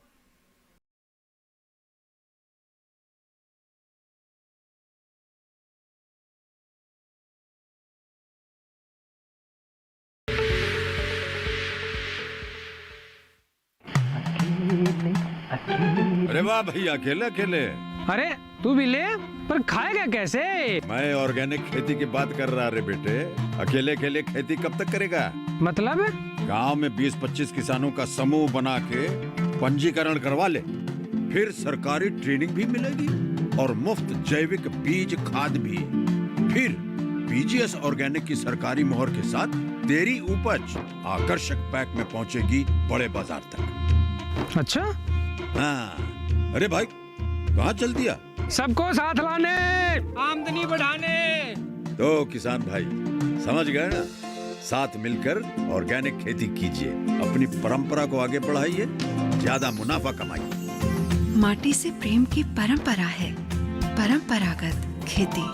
अरे वाह भैया, अकेले अकेले। अरे तू भी ले, पर खाएगा कैसे? मैं ऑर्गेनिक खेती की बात कर रहा रे बेटे। अकेले अकेले खेती कब तक करेगा? मतलब गांव में 20-25 किसानों का समूह बना के पंजीकरण करवा ले, फिर सरकारी ट्रेनिंग भी मिलेगी और मुफ्त जैविक बीज खाद भी। फिर पीजीएस ऑर्गेनिक की सरकारी मोहर के साथ तेरी उपज आकर्षक पैक में पहुंचेगी बड़े बाजार तक। अच्छा? हाँ। अरे भाई कहाँ चल दिया? सबको साथ लाने, आमदनी बढ़ाने। तो किसान भाई समझ गए ना, साथ मिलकर ऑर्गेनिक खेती कीजिए, अपनी परंपरा को आगे बढ़ाइए, ज्यादा मुनाफा कमाइए। माटी से प्रेम की परंपरा है, परंपरागत खेती।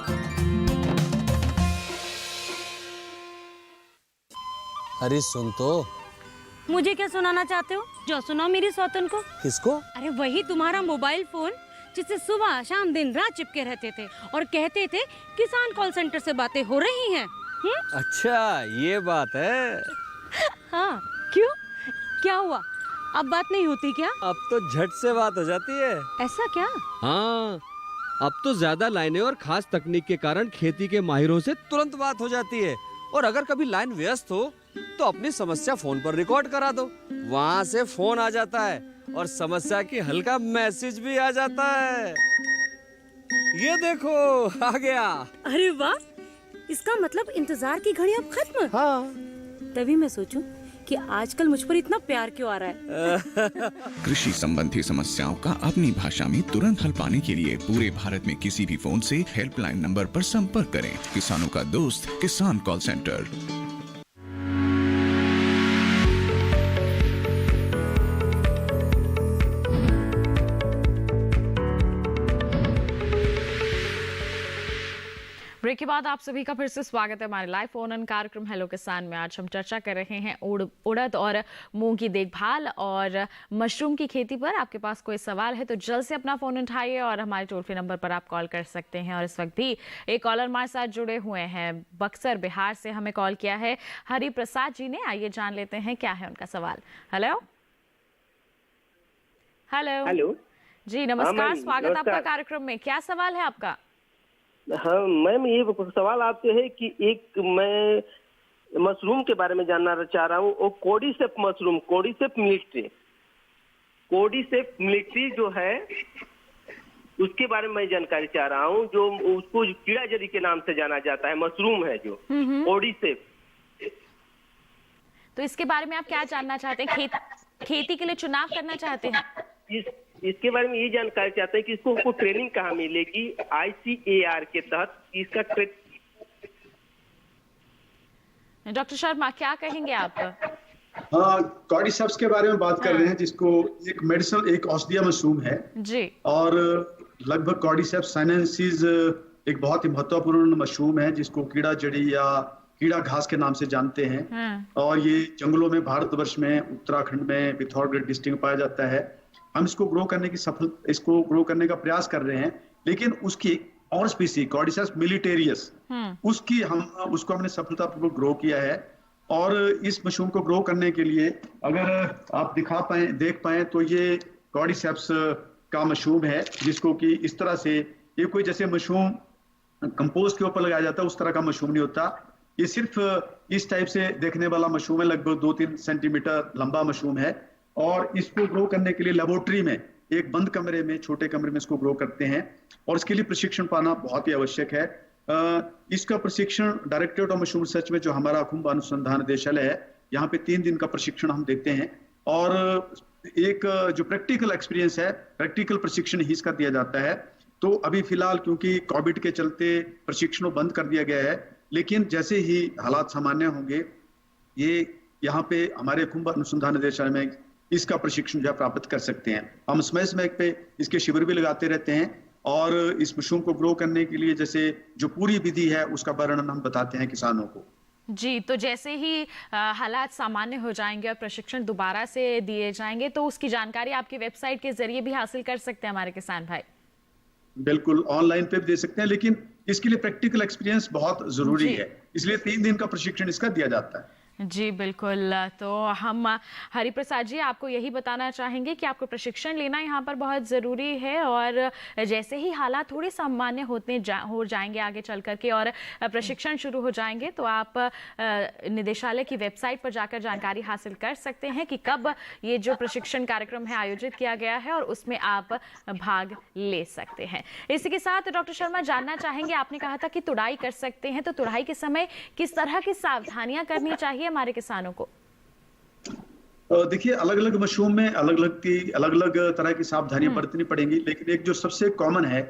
अरे सुन तो। मुझे क्या सुनाना चाहते हो? जो सुनाओ मेरी सौतन को। किसको? अरे वही तुम्हारा मोबाइल फोन जिससे सुबह शाम दिन रात चिपके रहते थे और कहते थे किसान कॉल सेंटर से बातें हो रही हैं। अच्छा ये बात है। हाँ क्यों, क्या हुआ? अब बात नहीं होती क्या? अब तो झट से बात हो जाती है। ऐसा क्या? हाँ, अब तो ज्यादा लाइनें और खास तकनीक के कारण खेती के माहिरों से तुरंत बात हो जाती है। और अगर कभी लाइन व्यस्त हो तो अपनी समस्या फोन पर रिकॉर्ड करा दो, वहाँ से फोन आ जाता है और समस्या की हल का मैसेज भी आ जाता है। ये देखो आ गया। अरे वाह, इसका मतलब इंतजार की घड़ी अब खत्म। हाँ। तभी मैं सोचूं कि आजकल मुझ पर इतना प्यार क्यों आ रहा है। कृषि संबंधी समस्याओं का अपनी भाषा में तुरंत हल पाने के लिए पूरे भारत में किसी भी फोन से हेल्पलाइन नंबर पर संपर्क करें। किसानों का दोस्त किसान कॉल सेंटर। ब्रेक के बाद आप सभी का फिर से स्वागत है हमारे लाइव फोन इन कार्यक्रम हेलो किसान में। आज हम चर्चा कर रहे हैं उड़द और मूंग की देखभाल और मशरूम की खेती पर। आपके पास कोई सवाल है तो जल्द से अपना फोन उठाइए और हमारे टोल फ्री नंबर पर आप कॉल कर सकते हैं। और इस वक्त भी एक कॉलर हमारे साथ जुड़े हुए हैं, बक्सर बिहार से हमें कॉल किया है हरि प्रसाद जी ने। आइए जान लेते हैं क्या है उनका सवाल। हेलो हेलो हेलो जी नमस्कार, स्वागत आपका कार्यक्रम में। क्या सवाल है आपका? हाँ मैम, ये सवाल आपसे है कि एक मैं मशरूम के बारे में जानना चाह रहा हूँ, वो कोर्डिसेप मशरूम, कोर्डिसेप मिलिट्री जो है उसके बारे में मैं जानकारी चाह रहा हूँ, जो उसको कीड़ा जड़ी के नाम से जाना जाता है, मशरूम है जो कोर्डिसेप। तो इसके बारे में आप क्या जानना चाहते हैं? खेती के लिए चुनाव करना चाहते हैं? इसके बारे में ये जानकारी चाहते हैं कि इसको ट्रेनिंग कहाँ मिलेगी ICAR के तहत इसका डॉक्टर शर्मा क्या कहेंगे आप? हाँ, कॉर्डिसेप्स के बारे में बात कर रहे हैं, जिसको एक मेडिसिनल, एक औषधीय मशरूम है जी। और लगभग कॉर्डिसेप्स साइनेंसिस एक बहुत ही महत्वपूर्ण मशरूम है जिसको कीड़ा जड़ी या कीड़ा घास के नाम से जानते हैं। और ये जंगलों में, भारतवर्ष में, उत्तराखंड में पिथौरागढ़ डिस्ट्रिक्ट में पाया जाता है। हम इसको ग्रो करने का प्रयास कर रहे हैं, लेकिन उसकी और स्पीसी कॉर्डिसेप्स मिलिटेरियस उसको हमने सफलतापूर्वक ग्रो किया है। और इस मशरूम को ग्रो करने के लिए अगर आप देख पाए तो ये कॉर्डिसेप्स का मशरूम है, जिसको कि इस तरह से, ये कोई जैसे मशरूम कंपोस्ट के ऊपर लगाया जाता है उस तरह का मशरूम नहीं होता। ये सिर्फ इस टाइप से देखने वाला मशरूम है, लगभग 2-3 सेंटीमीटर लंबा मशरूम है। और इसको ग्रो करने के लिए लेबोरेटरी में एक बंद कमरे में, छोटे कमरे में इसको ग्रो करते हैं और इसके लिए प्रशिक्षण पाना बहुत ही आवश्यक है। इसका प्रशिक्षण डायरेक्टरेट ऑफ मशरूम रिसर्च में, जो हमारा कुंभ अनुसंधान निदेशालय है, यहाँ पे 3 दिन का प्रशिक्षण हम देते हैं। और एक जो प्रैक्टिकल एक्सपीरियंस है, प्रैक्टिकल प्रशिक्षण ही इसका दिया जाता है। तो अभी फिलहाल क्योंकि कोविड के चलते प्रशिक्षण बंद कर दिया गया है, लेकिन जैसे ही हालात सामान्य होंगे, ये यहाँ पे हमारे कुंभ अनुसंधान निदेशालय में इसका प्रशिक्षण जो है प्राप्त कर सकते हैं। हम समय समय पे इसके शिविर भी लगाते रहते हैं और इस मशरूम को ग्रो करने के लिए जैसे जो पूरी विधि है उसका वर्णन हम बताते हैं किसानों को। जी, तो जैसे ही हालात सामान्य हो जाएंगे और प्रशिक्षण दोबारा से दिए जाएंगे तो उसकी जानकारी आपकी वेबसाइट के जरिए भी हासिल कर सकते हैं हमारे किसान भाई। बिल्कुल, ऑनलाइन पे भी दे सकते हैं, लेकिन इसके लिए प्रैक्टिकल एक्सपीरियंस बहुत जरूरी है, इसलिए 3 दिन का प्रशिक्षण इसका दिया जाता है। जी बिल्कुल। तो हम हरिप्रसाद जी आपको यही बताना चाहेंगे कि आपको प्रशिक्षण लेना यहाँ पर बहुत ज़रूरी है और जैसे ही हालात थोड़े सामान्य हो जाएंगे आगे चल करके और प्रशिक्षण शुरू हो जाएंगे तो आप निदेशालय की वेबसाइट पर जाकर जानकारी हासिल कर सकते हैं कि कब ये जो प्रशिक्षण कार्यक्रम है आयोजित किया गया है और उसमें आप भाग ले सकते हैं। इसी के साथ डॉक्टर शर्मा जानना चाहेंगे, आपने कहा था कि तुड़ाई कर सकते हैं, तो तुड़ाई के समय किस तरह की सावधानियां करनी चाहिए हमारे किसानों को? देखिए, अलग अलग मशरूम में अलग अलग तरह की सावधानियां बरतनी पड़ेंगी, लेकिन एक जो सबसे कॉमन है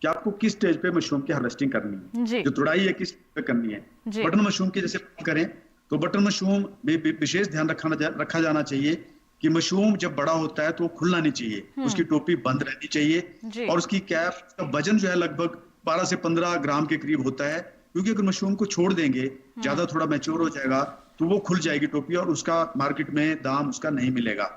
कि आपको किस स्टेज पे मशरूम की हार्वेस्टिंग करनी है, जो तुड़ाई है किस पे करनी है। बटन मशरूम की जैसे करें तो बटन मशरूम में विशेष ध्यान रखा जाना चाहिए कि मशरूम जब बड़ा होता है तो वो खुलना नहीं चाहिए, उसकी टोपी बंद रहनी चाहिए और उसकी कैप का वजन जो है लगभग 12 से 15 ग्राम के करीब होता है, क्योंकि अगर मशरूम को छोड़ देंगे, ज्यादा थोड़ा मैच्योर हो जाएगा तो वो खुल जाएगी टोपी और उसका मार्केट में दाम उसका नहीं मिलेगा।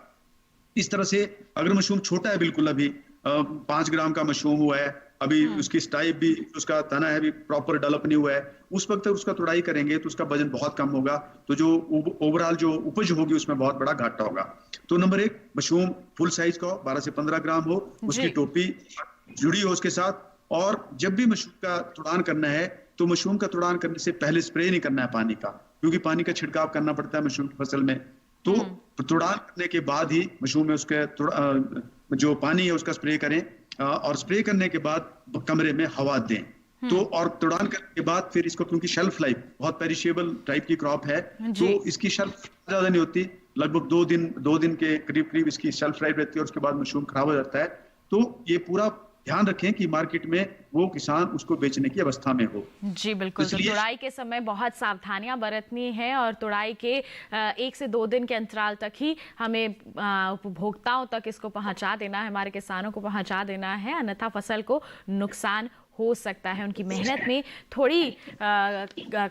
इस तरह से अगर मशरूम छोटा है, बिल्कुल अभी 5 ग्राम का मशरूम हुआ है, अभी उसकी स्टाइप भी, उसका तना है भी प्रॉपर डेवलप नहीं हुआ है, उस वक्त तक उसका तुड़ाई करेंगे तो उसका वजन बहुत कम होगा, तो जो ओवरऑल जो उपज होगी उसमें बहुत बड़ा घाटा होगा। तो नंबर 1, मशरूम फुल साइज का 12 से 15 ग्राम हो, उसकी टोपी जुड़ी हो उसके साथ, और जब भी मशरूम का तुड़ान करना है तो मशरूम का तुड़ान करने से पहले स्प्रे नहीं करना है पानी का, क्योंकि पानी का छिड़काव करना पड़ता है मशरूम की फसल में। तो तुड़ान करने के बाद ही मशरूम में उसके जो पानी है उसका स्प्रे करें, और स्प्रे करने के बाद कमरे में हवा दें। तो और तुड़ान करने के बाद फिर इसको, क्योंकि शेल्फ लाइफ बहुत पेरिशेबल टाइप की क्रॉप है, तो इसकी शेल्फ ज्यादा नहीं होती, लगभग 2 दिन के करीब इसकी शेल्फ लाइफ रहती है, और उसके बाद मशरूम खराब हो जाता है। तो ये पूरा ध्यान रखें कि मार्केट में वो किसान उसको बेचने की अवस्था में हो। जी बिल्कुल। तो तुड़ाई के समय बहुत सावधानियां बरतनी है और तुड़ाई के 1 से 2 दिन के अंतराल तक ही हमें उपभोक्ताओं तक इसको पहुंचा देना है, हमारे किसानों को पहुंचा देना है, अन्यथा फसल को नुकसान हो सकता है, उनकी मेहनत में थोड़ी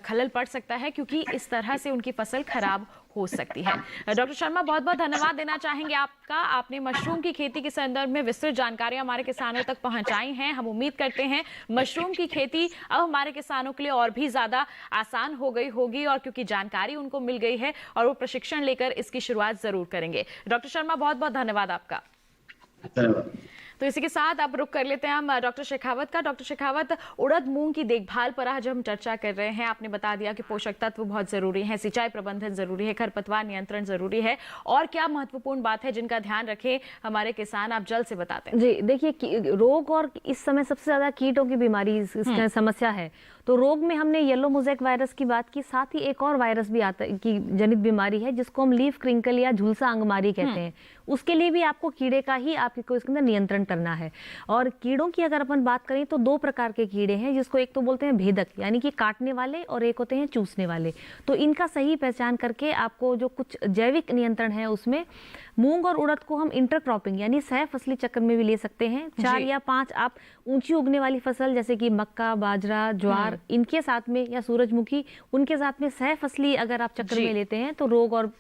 खलल पड़ सकता है, क्योंकि इस तरह से उनकी फसल खराब हो सकती है। डॉक्टर शर्मा, बहुत बहुत धन्यवाद देना चाहेंगे आपका। आपने मशरूम की खेती के संदर्भ में विस्तृत जानकारी हमारे किसानों तक पहुंचाई हैं। हम उम्मीद करते हैं मशरूम की खेती अब हमारे किसानों के लिए और भी ज्यादा आसान हो गई होगी, और क्योंकि जानकारी उनको मिल गई है और वो प्रशिक्षण लेकर इसकी शुरुआत जरूर करेंगे। डॉक्टर शर्मा, बहुत बहुत धन्यवाद आपका। धन्यवाद। तो इसी के साथ अब रुक कर लेते हैं हम डॉक्टर शेखावत का। डॉक्टर शेखावत, उड़द मूंग की देखभाल पर आज हम चर्चा कर रहे हैं। आपने बता दिया कि पोषक तत्व बहुत जरूरी है, सिंचाई प्रबंधन जरूरी है, खरपतवार नियंत्रण जरूरी है, और क्या महत्वपूर्ण बात है जिनका ध्यान रखें हमारे किसान, आप जल्द से बताते हैं। जी देखिए, रोग और इस समय सबसे ज्यादा कीटों की बीमारी समस्या है। तो रोग में हमने येलो मोज़ेक वायरस की बात की, साथ ही एक और वायरस भी आता की जनित बीमारी है जिसको हम लीफ क्रिंकल या झुलसा अंगमारी कहते हैं। उसके लिए भी आपको कीड़े का ही आपको इसके अंदर नियंत्रण करना है। और कीड़ों की अगर अपन बात करें तो 2 प्रकार के कीड़े हैं, जिसको एक तो बोलते हैं भेदक यानी कि काटने वाले, और एक होते हैं चूसने वाले। तो इनका सही पहचान करके आपको जो कुछ जैविक नियंत्रण है उसमें मूंग और उड़द को हम इंटरक्रॉपिंग यानी सह फसली चक्र में भी ले सकते हैं। 4 या 5 आप ऊंची उगने वाली फसल जैसे कि मक्का, बाजरा, ज्वार, इनके साथ में, या सूरजमुखी, उनके साथ में सह फसली अगर आप चक्र में लेते हैं तो रोग और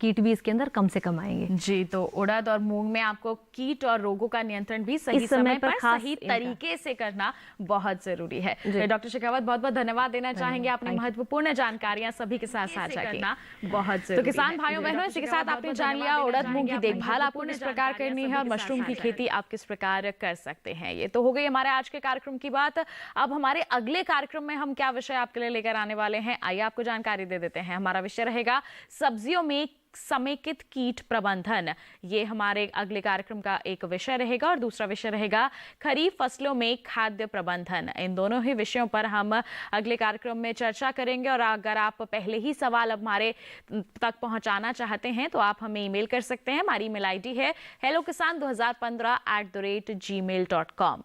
कीट भी इसके अंदर कम से कम आएंगे। जी, तो उड़द और मूंग में आपको कीट और रोगों का नियंत्रण भी सही समय पर सही तरीके से करना बहुत जरूरी है। डॉक्टर शेखावत, बहुत बहुत धन्यवाद देना चाहेंगे, आपने महत्वपूर्ण जानकारियां सभी के साथ साझा की, बहुत जरूरी। तो किसान भाइयों बहनों, इसी के साथ आपने जान लिया उड़द मूंग की देखभाल आपको किस प्रकार करनी है और मशरूम की खेती आप किस प्रकार कर सकते हैं। ये तो हो गई हमारे आज के कार्यक्रम की बात। अब हमारे अगले कार्यक्रम में हम क्या विषय आपके लिए लेकर आने वाले हैं, आइए आपको जानकारी दे देते हैं। हमारा विषय रहेगा सब्जियों में समेकित कीट प्रबंधन। ये हमारे अगले कार्यक्रम का एक विषय रहेगा, और दूसरा विषय रहेगा खरीफ फसलों में खाद्य प्रबंधन। इन दोनों ही विषयों पर हम अगले कार्यक्रम में चर्चा करेंगे। और अगर आप पहले ही सवाल हमारे तक पहुंचाना चाहते हैं तो आप हमें ईमेल कर सकते हैं। हमारी ईमेल आईडी है hellokisan2015@gmail.com।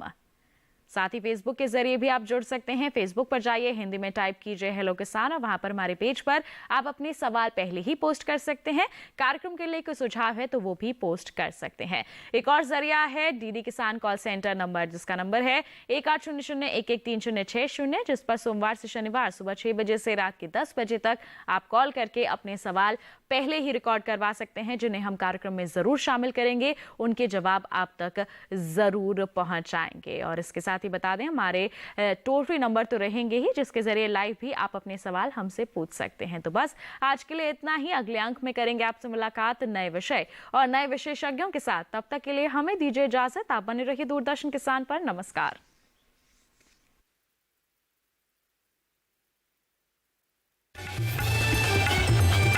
साथ ही फेसबुक के जरिए भी आप जुड़ सकते हैं। फेसबुक पर जाइए, हिंदी में टाइप कीजिए हेलो किसान, और वहां पर हमारे पेज पर आप अपने सवाल पहले ही पोस्ट कर सकते हैं। कार्यक्रम के लिए कोई सुझाव है तो वो भी पोस्ट कर सकते हैं। एक और जरिया है डीडी किसान कॉल सेंटर नंबर, जिसका नंबर है 1800-113060, जिस पर सोमवार से शनिवार सुबह 6 बजे से रात के 10 बजे तक आप कॉल करके अपने सवाल पहले ही रिकॉर्ड करवा सकते हैं, जिन्हें हम कार्यक्रम में जरूर शामिल करेंगे। उनके जवाब आप तक जरूर पहुंचाएंगे। और इसके साथ ही बता दें, हमारे टोल फ्री नंबर तो रहेंगे ही, जिसके जरिए लाइव भी आप अपने सवाल हमसे पूछ सकते हैं। तो बस आज के लिए इतना ही। अगले अंक में करेंगे आपसे मुलाकात नए विषय और नए विशेषज्ञों के साथ। तब तक के लिए हमें दीजिए इजाजत। आप बने रहिए दूरदर्शन किसान पर। नमस्कार।